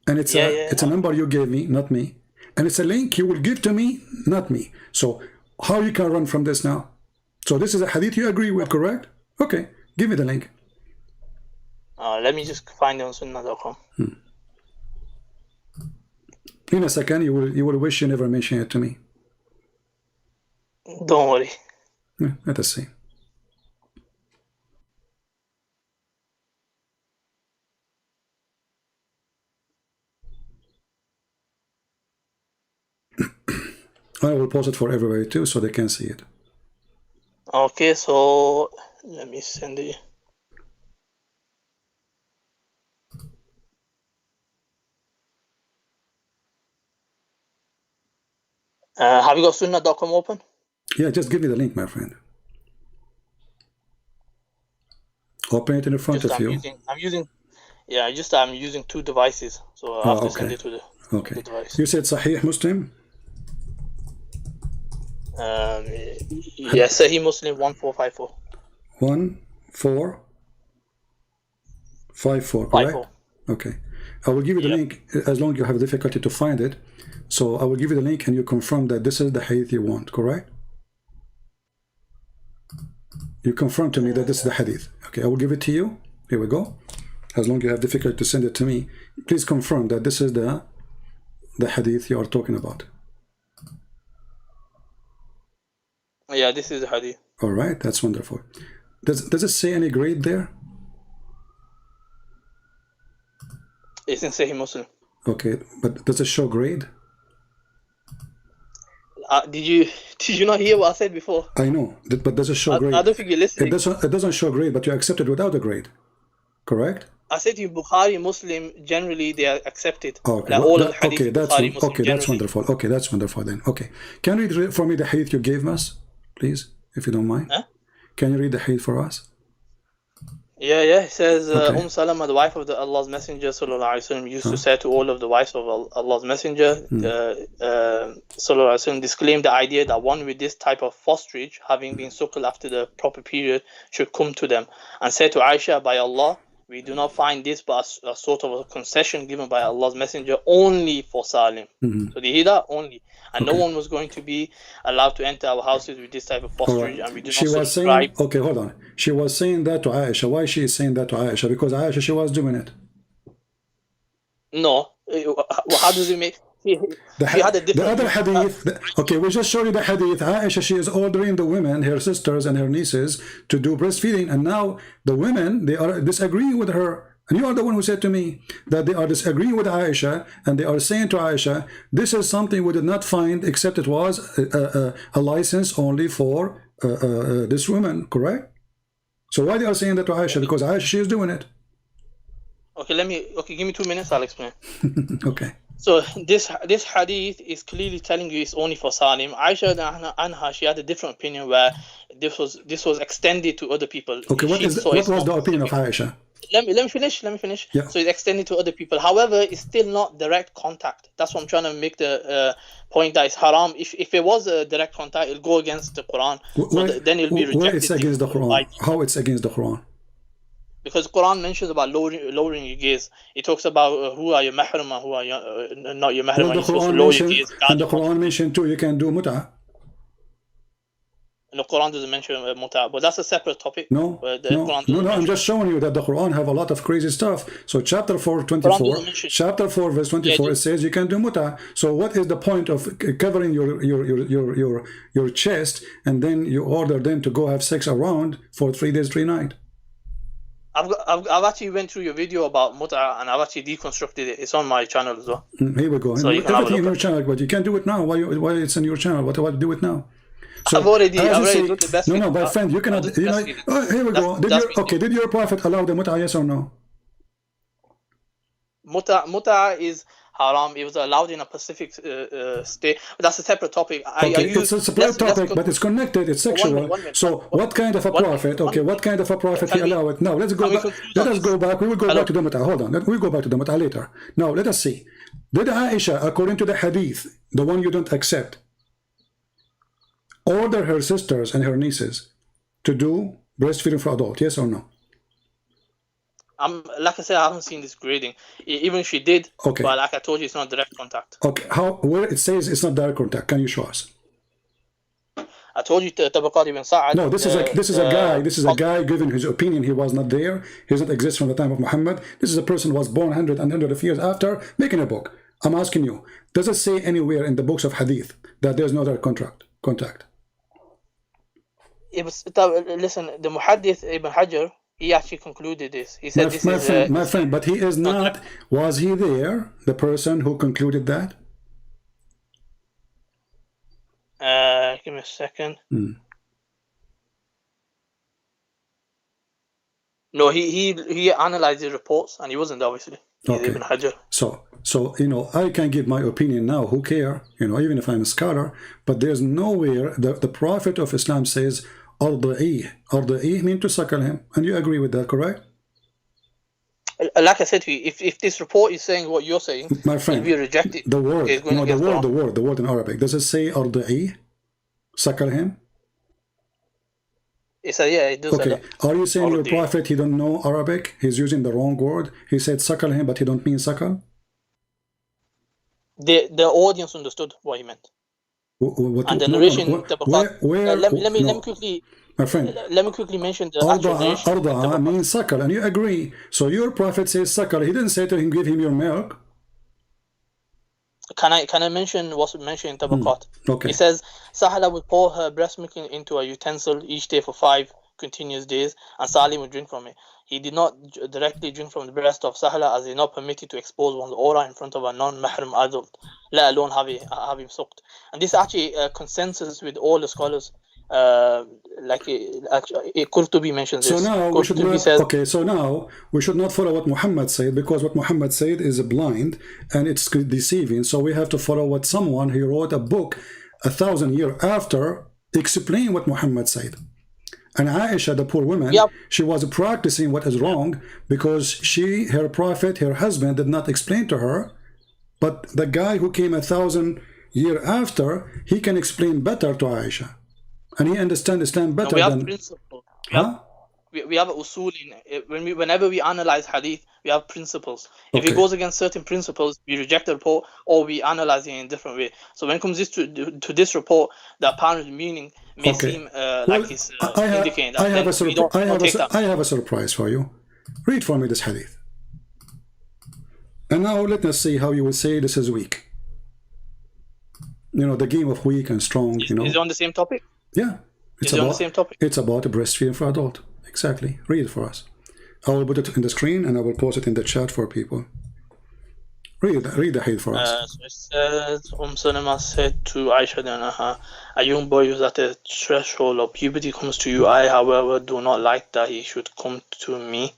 And it's a number you gave me, not me. And it's a link you will give to me, not me. So how you can run from this now? So this is a hadith you agree with, correct? Okay, give me the link. Let me just find it on sunnah.com. In a second, you will wish you never mentioned it to me. Don't worry. Yeah, let us see. I will post it for everybody too, so they can see it. Okay, so let me send it. Have you got sunnah.com open? Yeah, just give me the link, my friend. Open it in front of you. I'm using two devices, so I have to send it to the device. You said Sahih Muslim? Yes, Sahih Muslim 1454. 1454, correct? Okay. I will give you the link as long as you have difficulty to find it. So I will give you the link and you confirm that this is the hadith you want, correct? You confirm to me that this is the hadith. Okay, I will give it to you. Here we go. As long as you have difficulty to send it to me, please confirm that this is the hadith you are talking about. Yeah, this is the hadith. All right, that's wonderful. Does it say any grade there? It's in Sahih Muslim. Okay, but does it show grade? Did you not hear what I said before? I know, but does it show grade? I don't think you're listening. It doesn't show grade, but you accept it without a grade, correct? I said to you, Bukhari, Muslim, generally they are accepted. Okay, that's wonderful. Okay, that's wonderful then. Okay, can you read for me the hadith you gave us, please, if you don't mind? Huh? Can you read the hadith for us? Yeah. It says, Salama, the wife of Allah's Messenger, sallallahu alaihi wasallam, used to say to all of the wives of Allah's Messenger, sallallahu alaihi wasallam, disclaim the idea that one with this type of fosterage, having been suckled after the proper period, should come to them, and say to Aisha, by Allah, we do not find this but a sort of a concession given by Allah's Messenger only for Salim. So they hear that only. And no one was going to be allowed to enter our houses with this type of fosterage. And we do not subscribe. Okay, hold on. She was saying that to Aisha. Why she is saying that to Aisha? Because Aisha, she was doing it. No. How does it make... She had a different... The other hadith... Okay, we just showed you the hadith. Aisha, she is ordering the women, her sisters and her nieces, to do breastfeeding. And now the women, they are disagreeing with her. And you are the one who said to me that they are disagreeing with Aisha, and they are saying to Aisha, this is something we did not find except it was a license only for this woman, correct? So why they are saying that to Aisha? Because Aisha, she is doing it. Okay, give me 2 minutes, I'll explain. Okay. So this hadith is clearly telling you it's only for Salim. Aisha anha, she had a different opinion where this was extended to other people. Okay, what was the opinion of Aisha? let me finish. Yeah. So it's extended to other people. However, it's still not direct contact. That's what I'm trying to make the point, that it's haram. If it was a direct contact, it'll go against the Quran. Then it'll be rejected. Where it's against the Quran? How it's against the Quran? Because Quran mentions about lowering your gaze. It talks about who are your mahram and who are your, not your mahram. Well, the Quran mentioned too, you can do mut'ah. And the Quran doesn't mention mut'ah, but that's a separate topic. No, I'm just showing you that the Quran have a lot of crazy stuff. So chapter 4, 24, chapter 4, verse 24, it says you can do mut'ah. So what is the point of covering your chest and then you order them to go have sex around for 3 days, 3 nights? I've actually went through your video about mut'ah and I've actually deconstructed it. It's on my channel as well. Here we go. So everything in your channel, but you can't do it now. Why it's in your channel? What do it now? So, I've already done the best. No, my friend, you cannot. Here we go. Did your prophet allow the mut'ah? Yes or no? Mut'ah is haram. It was allowed in a specific state. But that's a separate topic. It's a separate topic, but it's connected. It's sexual. So, what kind of a prophet? What kind of a prophet he allowed it? Now, let's go back. Let us go back. We will go back to the mut'ah. Hold on. We'll go back to the mut'ah later. Now, let us see. Did Aisha, according to the hadith, the one you don't accept, order her sisters and her nieces to do breastfeeding for adult? Yes or no? Like I said, I haven't seen this grading. Even if she did, but like I told you, it's not direct contact. Okay, where it says it's not direct contact? Can you show us? I told you Tabaqat ibn Sa'ad. No, this is a guy giving his opinion. He was not there. He does not exist from the time of Muhammad. This is a person who was born 100 and hundred of years after, making a book. I'm asking you, does it say anywhere in the books of Hadith that there's no direct contact? It was, listen, the Muhaddith Ibn Hajar, he actually concluded this. He said my friend, but he is not. Was he there, the person who concluded that? Give me a second. No, he analyzed the reports and he wasn't, obviously. Okay. Ibn Hajar. So I can give my opinion now. Who care? Even if I'm a scholar. But there's nowhere the Prophet of Islam says Arda'i mean to suckle him, and you agree with that, correct? Like I said to you, if this report is saying what you're saying, my friend, we reject it. The word in Arabic, does it say Arda'i, suckle him? It said, yeah, it does. Okay, are you saying your prophet, he don't know Arabic? He's using the wrong word. He said suckle him, but he don't mean suckle. The audience understood what he meant. And the narration. Let me quickly. My friend, let me quickly mention the Arda'a means suckle, and you agree. So your prophet says suckle. He didn't say to him, give him your milk. Can I mention what's mentioned in Tabaqat? Okay. He says Sahla would pour her breast milk into a utensil each day for 5 continuous days, and Salim would drink from it. He did not directly drink from the breast of Sahla, as he is not permitted to expose one's aura in front of a non-mahram adult, let alone have him sucked. And this actually consensus with all the scholars. Qurtubi mentions this. So now we should not follow what Muhammad said, because what Muhammad said is blind and it's deceiving. So we have to follow what someone who wrote a book 1,000 years after explain what Muhammad said. And Aisha, the poor woman, she was practicing what is wrong, because her prophet, her husband, did not explain to her. But the guy who came 1,000 years after, he can explain better to Aisha. And he understands Islam better than... We have usul whenever we analyze hadith, we have principles. If it goes against certain principles, we reject the report or we analyze it in a different way. So when it comes to this report, the apparent meaning may seem like it's indicating that. I have a surprise for you. Read for me this hadith. And now let us see how you will say this is weak. The game of weak and strong. Is it on the same topic? Yeah. It's on the same topic. It's about breastfeeding for adult. Exactly. Read it for us. I will put it in the screen and I will post it in the chat for people. Read the hadith for us. So it says, Salama said to Aisha, a young boy who's at the threshold of puberty comes to you. I, however, do not like that he should come to me.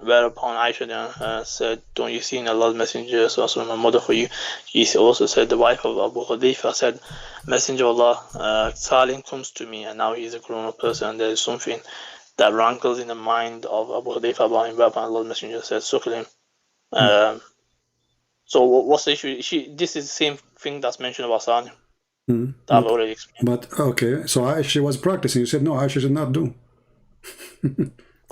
Whereupon Aisha said, don't you see in Allah's Messenger, also my mother for you? He also said, the wife of Abu Hudayfa said, Messenger of Allah, Salim comes to me, and now he's a grown-up person, and there is something that rankles in the mind of Abu Hudayfa about him, whereby Allah's Messenger says, suckle him. So what's the issue? This is the same thing that's mentioned about Sani. That I've already explained. But okay, so Aisha was practicing. You said no, Aisha should not do.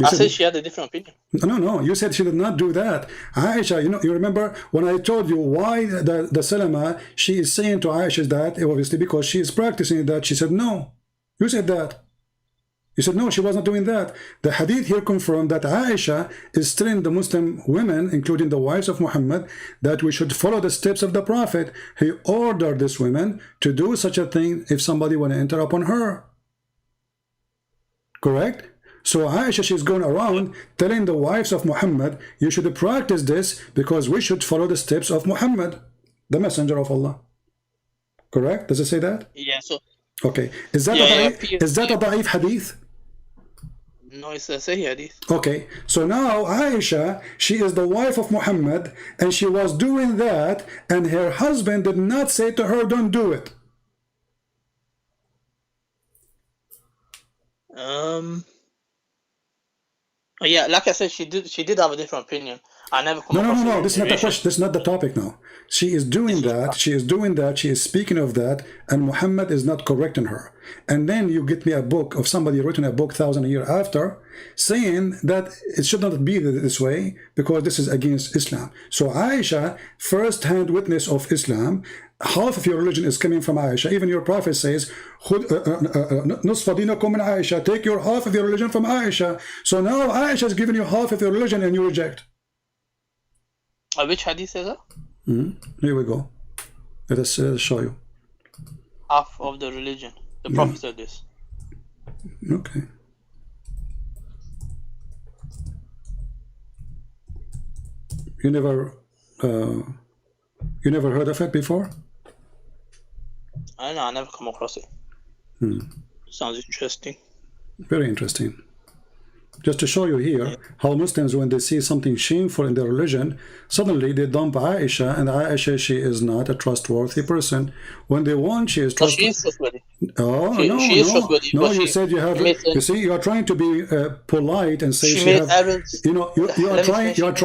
I said she had a different opinion. No, you said she did not do that. Aisha, you remember when I told you why the Salama, she is saying to Aisha that, obviously because she is practicing that, she said no. You said that. You said no, she was not doing that. The hadith here confirmed that Aisha is telling the Muslim women, including the wives of Muhammad, that we should follow the steps of the Prophet. He ordered these women to do such a thing if somebody want to enter upon her. Correct? So Aisha, she's going around telling the wives of Muhammad, you should practice this because we should follow the steps of Muhammad, the messenger of Allah. Correct? Does it say that? Yeah, so... Okay. Is that a da'if hadith? No, it's a Sahih hadith. Okay, so now Aisha, she is the wife of Muhammad, and she was doing that, and her husband did not say to her, don't do it. Yeah, like I said, she did have a different opinion. I never come across No. This is not the question. This is not the topic now. She is doing that. She is doing that. She is speaking of that, and Muhammad is not correcting her. And then you get me a book of somebody written a book 1,000 years after, saying that it should not be this way because this is against Islam. So Aisha, first-hand witness of Islam, half of your religion is coming from Aisha. Even your prophet says, "Nusfa dinakum min Aisha." Take your half of your religion from Aisha. So now Aisha is giving you half of your religion, and you reject. Which hadith is that? Here we go. Let us show you. Half of the religion. The Prophet said this. Okay. You never heard of it before? I know, I never come across it. Sounds interesting. Very interesting. Just to show you here how Muslims, when they see something shameful in their religion, suddenly they dump Aisha, and Aisha, she is not a trustworthy person. When they want, she is trustworthy. She is trustworthy. Oh, she is trustworthy. No, you said you have. You see, you are trying to be polite and say she have. Errors. You know, you are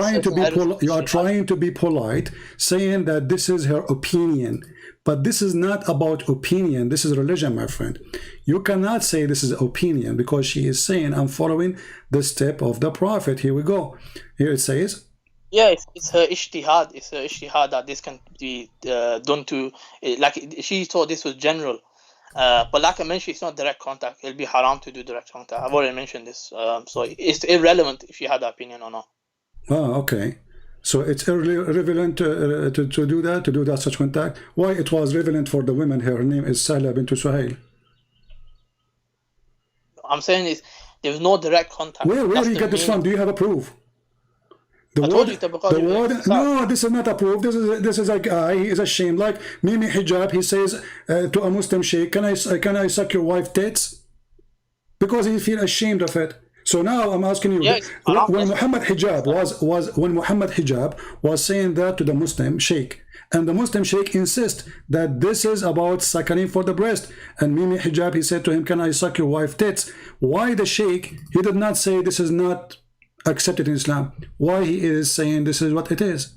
trying to be polite, saying that this is her opinion. But this is not about opinion. This is religion, my friend. You cannot say this is opinion because she is saying, I'm following the step of the Prophet. Here we go. Here it says. Yeah, it's her ijtihad. It's her ijtihad that this can be done to, like she thought this was general. But like I mentioned, it's not direct contact. It'll be haram to do direct contact. I've already mentioned this. So it's irrelevant if you had that opinion or not. Oh, okay. So it's irrelevant to do that such contact. Why it was relevant for the women? Her name is Sahla bint Suhail. I'm saying there's no direct contact. Where do you get this from? Do you have a proof? No, this is not a proof. This is a guy. He is ashamed. Like Mimi Hijab, he says to a Muslim sheikh, "Can I suck your wife tits?" Because he feels ashamed of it. So now I'm asking you, when Muhammad Hijab was saying that to the Muslim sheikh, and the Muslim sheikh insists that this is about suckling for the breast, and Mimi Hijab, he said to him, "Can I suck your wife tits?" Why the sheikh, he did not say this is not accepted in Islam? Why he is saying this is what it is?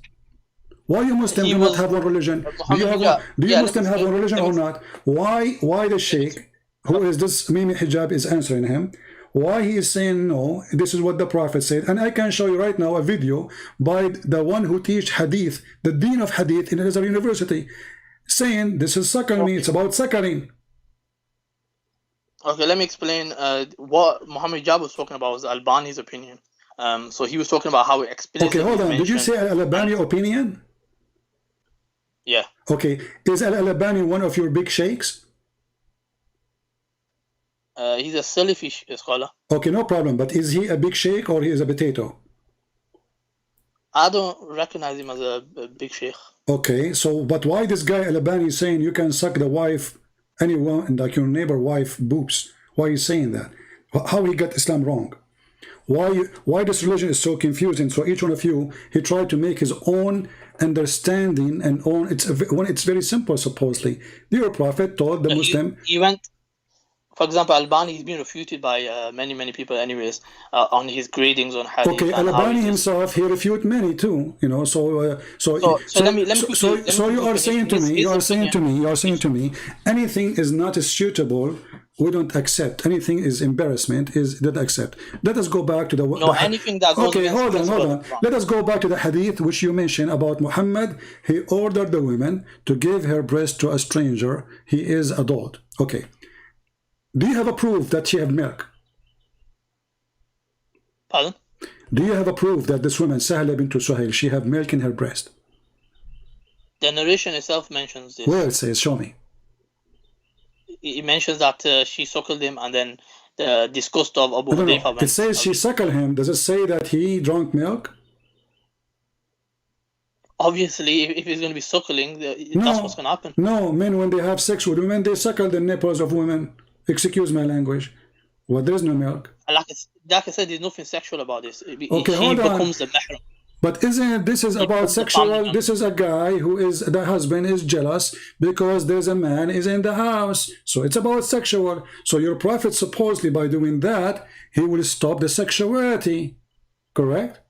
Why you Muslim do not have one religion? Do you Muslim have one religion or not? Why the sheikh, who is this Mimi Hijab, is answering him? Why he is saying no, this is what the Prophet said. And I can show you right now a video by the one who teach Hadith, the Dean of Hadith in Al-Azhar University, saying this is suckling, it's about suckling. Okay, let me explain. What Muhammad Hijab was talking about was Albani's opinion. So he was talking about how it explicitly. Okay, hold on. Did you say Al-Albani opinion? Yeah. Okay, is Al-Albani one of your big sheikhs? He's a Salafi scholar. Okay, no problem. But is he a big sheikh or he is a potato? I don't recognize him as a big sheikh. Okay, so but why this guy Al-Albani is saying you can suck the wife, anyone, like your neighbor wife boobs? Why is he saying that? How he got Islam wrong? Why this religion is so confusing? So each one of you, he tried to make his own understanding and own. It's very simple supposedly. Your Prophet told the Muslim. You went. For example, Albani has been refuted by many people, anyways, on his gradings on hadith. Okay, Albani himself, he refuted many too. You know, so you are saying to me, anything is not suitable, we don't accept. Anything is embarrassment, is don't accept. Let us go back to the anything that goes okay, hold on. Let us go back to the hadith which you mentioned about Muhammad. He ordered the woman to give her breast to a stranger. He is adult. Okay. Do you have a proof that she had milk? Pardon? Do you have a proof that this woman, Sahla bint Suhail, she had milk in her breast? The narration itself mentions this. Where it says, show me. It mentions that she suckled him, and then the disgust of Abu Hudayfa. It says she suckled him. Does it say that he drank milk? Obviously, if he's going to be suckling, that's what's going to happen. No, men, when they have sex with women, they suckle the nipples of women. Excuse my language. Well, there's no milk. Like I said, there's nothing sexual about this. Okay, hold on. Becomes the mahram. But isn't this is about sexual? This is a guy who is, the husband is jealous because there's a man is in the house. So it's about sexual. So your prophet supposedly by doing that, he will stop the sexuality. Correct?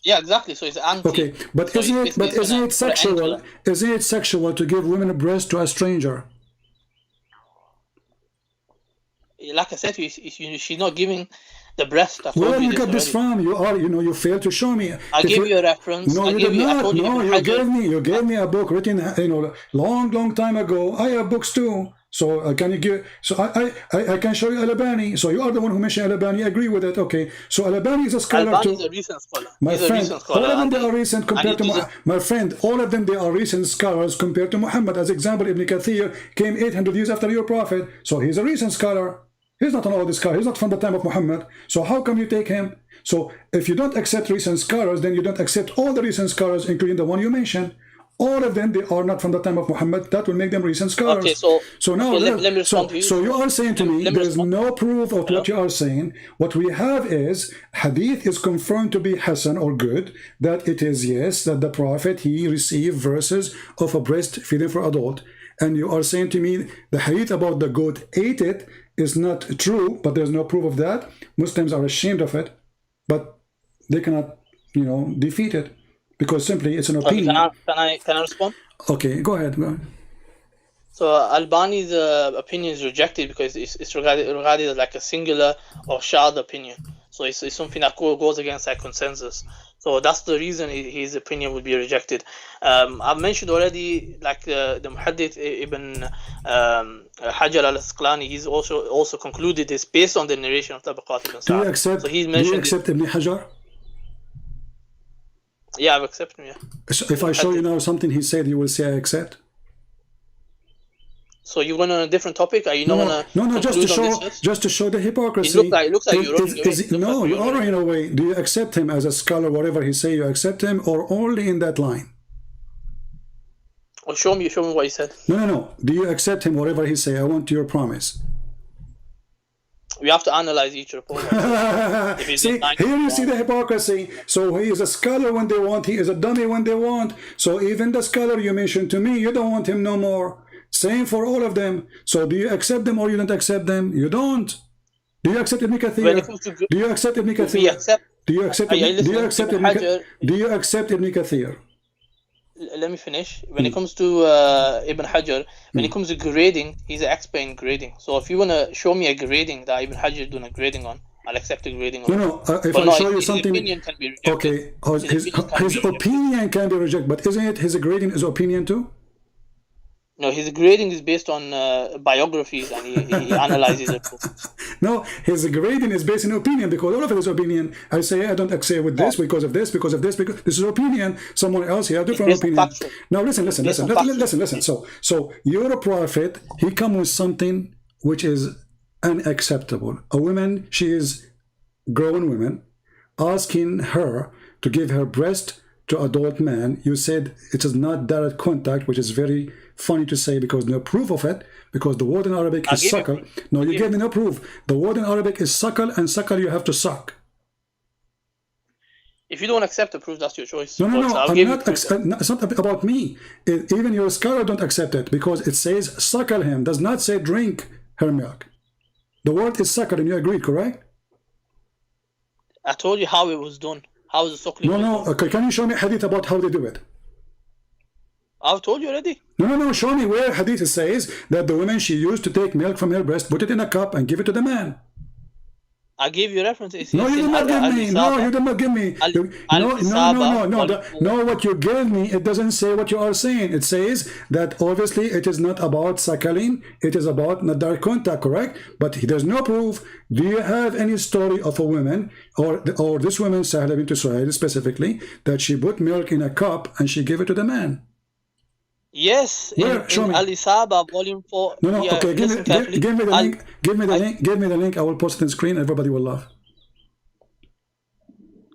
Yeah, exactly. So it's anti. Okay, but so isn't it sexual? Isn't it sexual to give women a breast to a stranger? Like I said, she's not giving the breast. Where did you get this from? You failed to show me. I gave you a reference. No, you did not. No, you gave me a book written, long time ago. I have books too. So can you give? So I can show you Al-Albani. So you are the one who mentioned Al-Albani. I agree with it. Okay. So Al-Albani is a scholar too. Is a recent scholar. My friend, all of them they are recent compared to Muhammad. My friend, all of them they are recent scholars compared to Muhammad. As example, Ibn Kathir came 800 years after your prophet. So he's a recent scholar. He's not an old scholar. He's not from the time of Muhammad. So how come you take him? So if you don't accept recent scholars, then you don't accept all the recent scholars, including the one you mentioned. All of them, they are not from the time of Muhammad. That will make them recent scholars. Okay, so now let me respond to you. So you are saying to me, there is no proof of what you are saying. What we have is, hadith is confirmed to be Hasan or good, that it is, yes, that the prophet, he received verses of a breastfeeding for adult. And you are saying to me, the hadith about the goat ate it is not true, but there's no proof of that. Muslims are ashamed of it, but they cannot, defeat it because simply it's an opinion. Okay, can I respond? Okay, go ahead. So Albani's opinion is rejected because it's regarded as like a singular or shadh opinion. So it's something that goes against that consensus. So that's the reason his opinion would be rejected. I've mentioned already, like the Muhaddith Ibn Hajar al-Asqalani, he's also concluded this based on the narration of Tabaqat ibn Sa'd. Do you accept Ibn Hajar? Yeah, I've accepted him, yeah. So if I show you now something he said, you will say I accept? So you went on a different topic? Are you not No, just to show the hypocrisy. It looks like you're running away. No, you are running away. Do you accept him as a scholar, whatever he say, you accept him, or only in that line? Well, show me what he said. No. Do you accept him, whatever he say? I want your promise. We have to analyze each report. See, here you see the hypocrisy. So he is a scholar when they want, he is a dummy when they want. So even the scholar you mentioned to me, you don't want him no more. Same for all of them. So do you accept them or you don't accept them? You don't. Do you accept Ibn Kathir? Do you accept Ibn Kathir? Do you accept Ibn Kathir? Let me finish. When it comes to Ibn Hajar, when it comes to grading, he's an expert in grading. So if you want to show me a grading that Ibn Hajar is doing a grading on, I'll accept the grading on. If I show you something, his opinion can be rejected. Okay, his opinion can be rejected, but isn't it his grading is opinion too? No, his grading is based on biographies, and he analyzes it. No, his grading is based on opinion, because all of it is opinion. I say I don't agree with this because of this, because this is opinion. Someone else here, different opinion. Now listen. So you're a prophet. He comes with something which is unacceptable. A woman, she is grown woman, asking her to give her breast to adult man. You said it is not direct contact, which is very funny to say because no proof of it, because the word in Arabic is suckle. No, you gave me no proof. The word in Arabic is suckle, and suckle you have to suck. If you don't accept the proof, that's your choice. No, it's not about me. Even your scholar don't accept it because it says suckle him, does not say drink her milk. The word is suckle, and you agreed, correct? I told you how it was done. How is the suckling? No. Okay, can you show me hadith about how they do it? I've told you already. No. Show me where hadith says that the woman, she used to take milk from her breast, put it in a cup, and give it to the man. I gave you references. No, you did not give me. No, you did not give me. No, what you gave me, it doesn't say what you are saying. It says that obviously it is not about suckling, it is about not direct contact, correct? But there's no proof. Do you have any story of a woman, or this woman, Sahla bint Suhail specifically, that she put milk in a cup and she gave it to the man? Yes, in Al-Isaba, volume 4. No, yeah, okay, give me the link. Give me the link. I will post it on the screen. Everybody will laugh.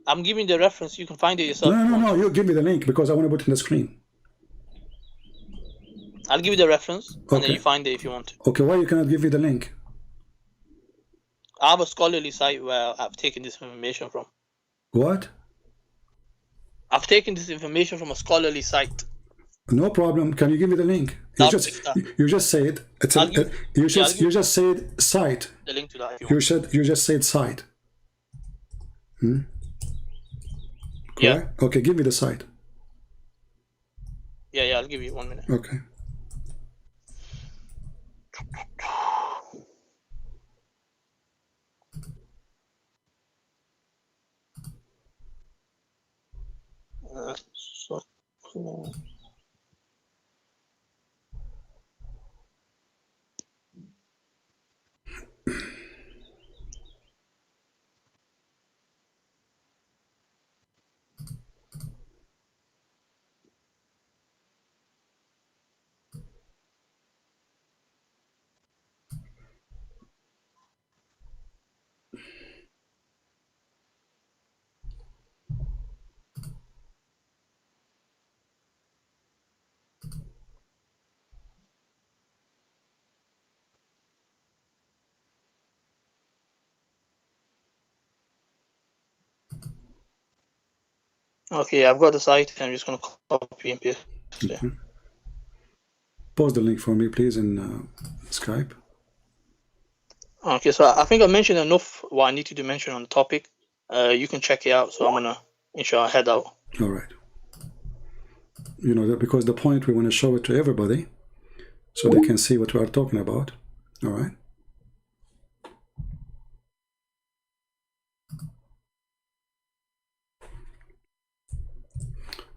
I'm giving the reference. You can find it yourself. No. You give me the link because I want to put it on the screen. I'll give you the reference, and then you find it if you want to. Okay, why you cannot give me the link? I have a scholarly site where I've taken this information from. What? I've taken this information from a scholarly site. No problem. Can you give me the link? You just said you just said site. The link to that. You just said site. Yeah. Okay, give me the site. Yeah. I'll give you 1 minute. Okay. Okay, I've got the site. I'm just going to copy and paste it. Post the link for me, please, in Skype. Okay, so I think I mentioned enough what I needed to mention on the topic. You can check it out. So I'm going to, inshallah, head out. All right. You know, because the point, we want to show it to everybody so they can see what we are talking about. All right.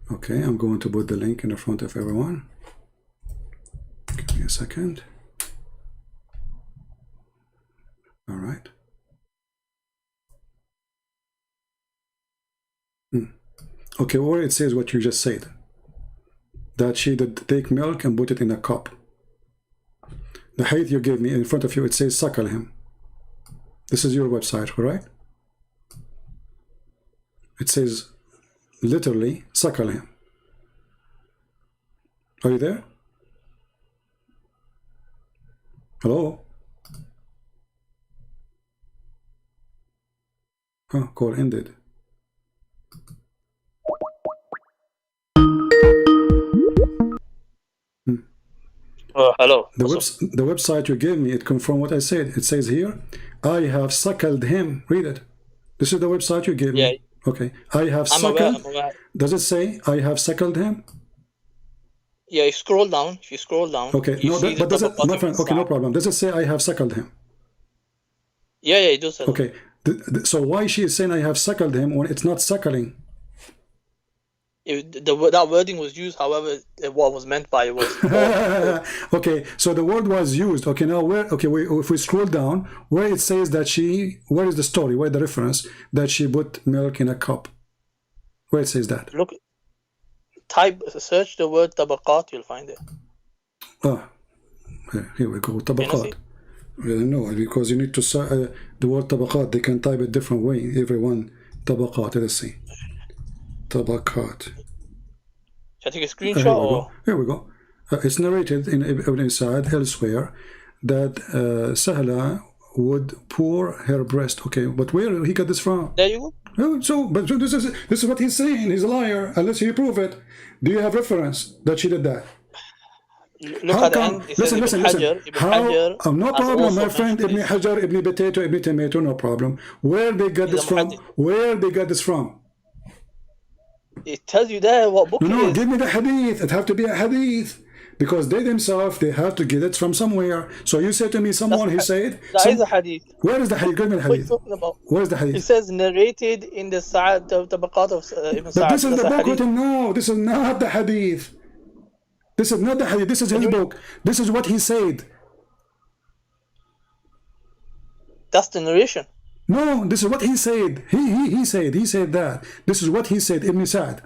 Okay, I'm going to put the link in the front of everyone. Give me a second. All right. Okay, or it says what you just said. That she did take milk and put it in a cup. The hadith you gave me in front of you, it says suckle him. This is your website, correct? It says literally suckle him. Are you there? Hello? Oh, call ended. Hello. The website you gave me, it confirmed what I said. It says here, I have suckled him. Read it. This is the website you gave me. Okay. I have suckled. I'm aware. Does it say I have suckled him? Yeah, you scroll down. If you scroll down. Okay. No, but does it, my friend? Okay, no problem. Does it say I have suckled him? Yeah, it does. Okay. So why she is saying I have suckled him when it's not suckling? That wording was used, however, what was meant by it was. Okay, so the word was used. Okay, now where? Okay, if we scroll down, where it says that she, where is the story? Where the reference that she put milk in a cup? Where it says that? Look, search the word tabaqat, you'll find it. Ah, here we go. Tabaqat. No, because you need to the word tabaqat. They can type it different way. Everyone tabaqat. Let's see. Tabaqat. Shall I take a screenshot? Here we go. It's narrated in Ibn Sa'ad elsewhere that Sahla would pour her breast. Okay, but where he got this from? There you go. But this is what he's saying. He's a liar unless you prove it. Do you have reference that she did that? Look How at the come? end. It Listen, says listen, Ibn listen. Hajar, Ibn How? Hajar No has problem, also my friend. mentioned Ibn Hajar, Ibn Potato, Ibn Tomato, no problem. Where they got He's this a from? muhaddith. Where they got this from? It tells you there what book No, it no, is. give me the hadith. It have to be a hadith. Because they themselves, they have to get it from somewhere. So you say to me, someone who said... That is a hadith. Where is the hadith? Give me the What are you hadith. talking about? Where is the hadith? It says narrated in the Sa'ad, the Tabaqat of Ibn But Sa'ad. this is That's the a book hadith. written now. This is not the hadith. This is not the hadith. This is his book. This is what he said. That's the narration. No, this is what he said. He said that. This is what he said, Ibn Sa'ad.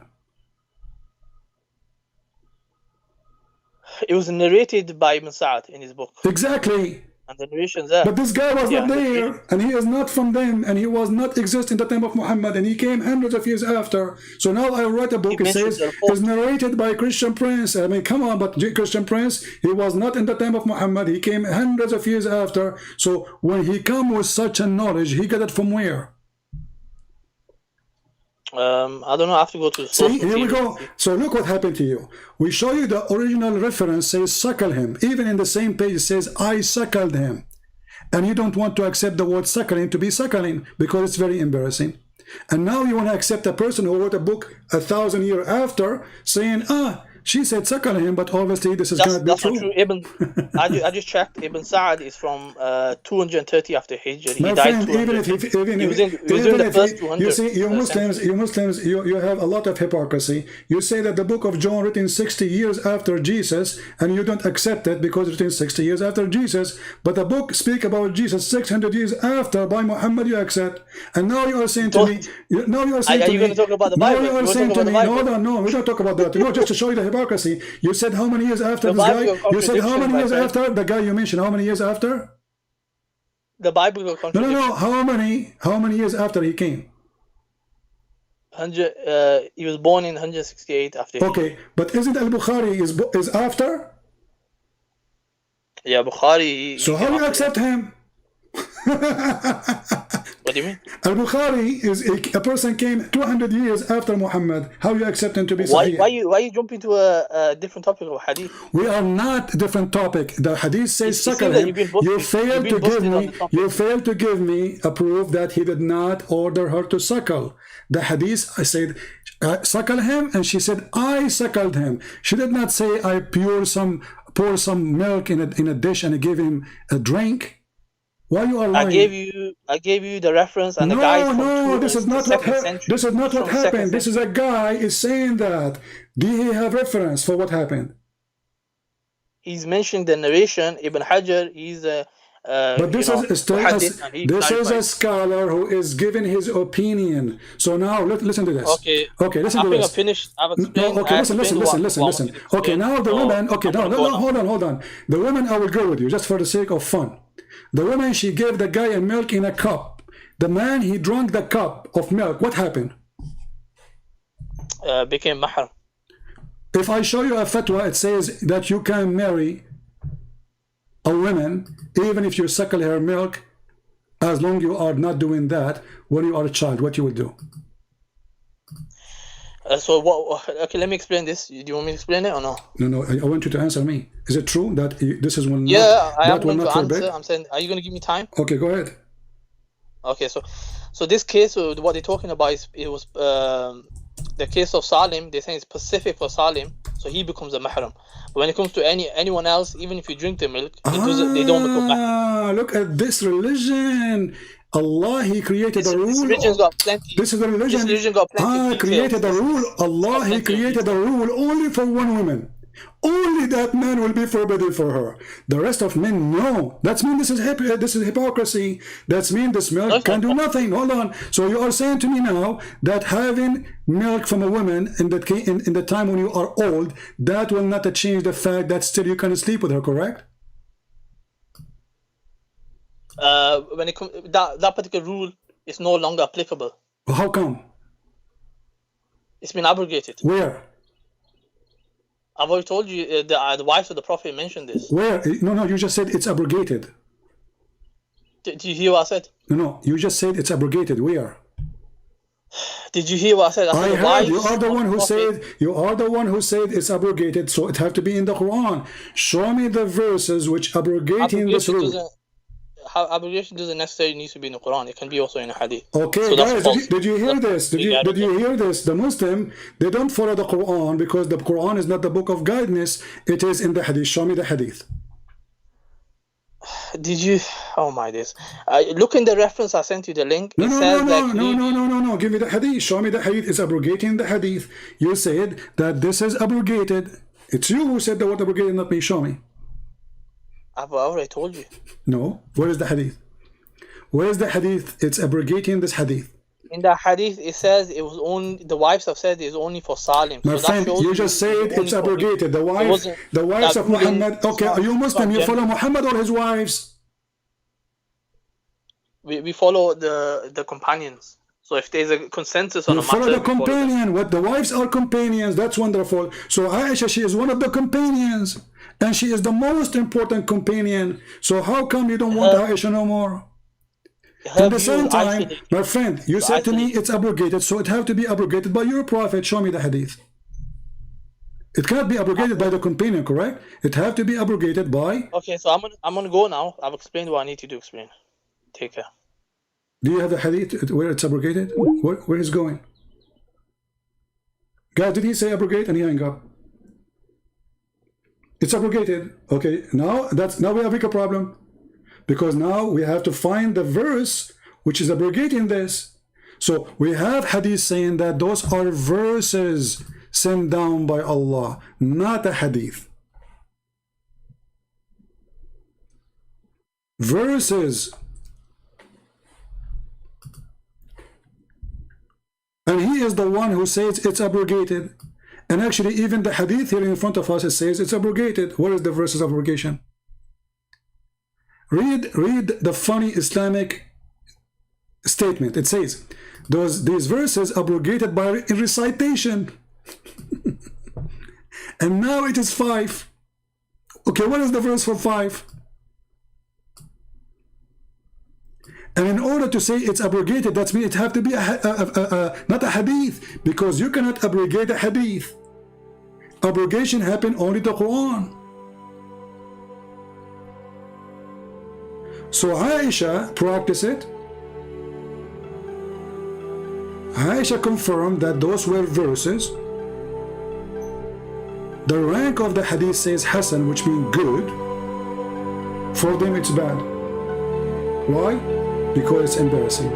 It was narrated by Ibn Sa'ad in his book. Exactly. And the narration's there. But this guy was not there, and he is not from them, and he was not exist in the time of Muhammad, and he came hundreds of years after. So now I write a book, it says it's narrated by Christian Prince. I mean, come on, but Christian Prince, he was not in the time of Muhammad, he came hundreds of years after. So when he come with such a knowledge, he got it from where? I don't know, I have to go to the source. See, here we go. So look what happened to you. We show you the original reference says suckle him. Even in the same page it says I suckled him. And you don't want to accept the word suckling to be suckling because it's very embarrassing. And now you want to accept a person who wrote a book 1,000 years after saying, she said suckle him, but obviously this is going to be true. Not true. I just checked. Ibn Sa'ad is from 230 after Hijr. He My died friend, even if you see, you Muslims, you have a lot of hypocrisy. You say that the book of John written 60 years after Jesus, and you don't accept it because it's written 60 years after Jesus. But the book speak about Jesus 600 years after by Muhammad, you accept. And now you are saying to me, now you are saying to me, are you going to talk about the Bible? Now you are saying to me, hold on, no, we don't talk about that. No, just to show you the hypocrisy. You said how many years after this guy? You said how many years after the guy you mentioned? How many years after? The Bible will contradict. No. How many years after he came? 100. He was born in 168 after. Okay, but isn't Al-Bukhari is after? Yeah, Bukhari. So how do you accept him? What do you mean? Al-Bukhari is a person came 200 years after Muhammad. How you accept him to be Sahih? Why you jump into a different topic of hadith? We are not a different topic. The hadith says suckle him. You failed to give me a proof that he did not order her to suckle. The hadith, I said, suckle him, and she said, I suckled him. She did not say, I pour some milk in a dish and I gave him a drink. Why you are lying? I gave you the reference and the guide. No, this is not what happened. This is not what happened. This is a guy is saying that. Do he have reference for what happened? He's mentioning the narration. Ibn Hajar, he's a but this is a scholar who is giving his opinion. So now listen to this. Okay, listen to this. I finished. I've explained. Okay, listen. Okay, now the woman. Okay, no, hold on. The woman, I will go with you just for the sake of fun. The woman, she gave the guy a milk in a cup. The man, he drank the cup of milk. What happened? Became mahram. If I show you a fatwa, it says that you can marry a woman even if you suckle her milk, as long you are not doing that when you are a child. What you will do? So what? Okay, let me explain this. Do you want me to explain it or no? No. I want you to answer me. Is it true that this is one? Yeah, I am going to answer. I'm saying, are you going to give me time? Okay, go ahead. Okay, so this case, what they're talking about is the case of Salim. They're saying it's specific for Salim, so he becomes a mahram. But when it comes to anyone else, even if you drink the milk, they don't become mahram. Look at this religion. Allah, He created a rule. This religion's got plenty. This is the religion. This religion got plenty. Created a rule. Allah, He created a rule only for one woman. Only that man will be forbidden for her. The rest of men, no. That means this is hypocrisy. That means this milk can do nothing. Hold on. So you are saying to me now that having milk from a woman in the time when you are old, that will not change the fact that still you can sleep with her, correct? When it comes that particular rule is no longer applicable. How come? It's been abrogated. Where? I've already told you the wives of the Prophet mentioned this. Where? No, you just said it's abrogated. Did you hear what I said? No, you just said it's abrogated. Where? Did you hear what I said? I heard. You are the one who said. You are the one who said it's abrogated, so it have to be in the Quran. Show me the verses which abrogating this rule. Abrogation doesn't necessarily need to be in the Quran. It can be also in a Hadith. Okay, so guys, did you hear this? Did you hear this? The Muslim, they don't follow the Quran because the Quran is not the book of guidance. It is in the Hadith. Show me the Hadith. Did you? Oh my days! Look in the reference. I sent you the link. No. Give me the Hadith. Show me the Hadith. It's abrogating the Hadith. You said that this is abrogated. It's you who said the word abrogated, not me. Show me. I've already told you. No. Where is the Hadith? Where is the Hadith? It's abrogating this Hadith. In the Hadith, it says it was only the wives have said it's only for Salim. My friend, you just said it's abrogated. The wives of Muhammad. Okay, are you Muslim? You follow Muhammad or his wives? We follow the companions. So if there's a consensus on a matter, follow the companion. What the wives are companions. That's wonderful. So Aisha, she is one of the companions, and she is the most important companion. So how come you don't want Aisha no more? At the same time, my friend, you said to me it's abrogated, so it have to be abrogated by your prophet. Show me the Hadith. It cannot be abrogated by the companion, correct? It have to be abrogated by. Okay, so I'm gonna go now. I've explained what I need to explain. Take care. Do you have the Hadith where it's abrogated? Where is going? Guys, did he say abrogate? And he hung up. It's abrogated. Okay, now we have a bigger problem. Because now we have to find the verse which is abrogating this. So we have Hadith saying that those are verses sent down by Allah, not a Hadith. Verses. And he is the one who says it's abrogated. And actually even the Hadith here in front of us, it says it's abrogated. Where is the verses of abrogation? Read the funny Islamic statement. It says, these verses abrogated by recitation. And now it is 5. Okay, what is the verse for 5? And in order to say it's abrogated, that means it have to be not a hadith, because you cannot abrogate a hadith. Abrogation happened only to Qur'an. So Aisha practiced it. Aisha confirmed that those were verses. The rank of the hadith says Hasan, which means good. For them it's bad. Why? Because it's embarrassing.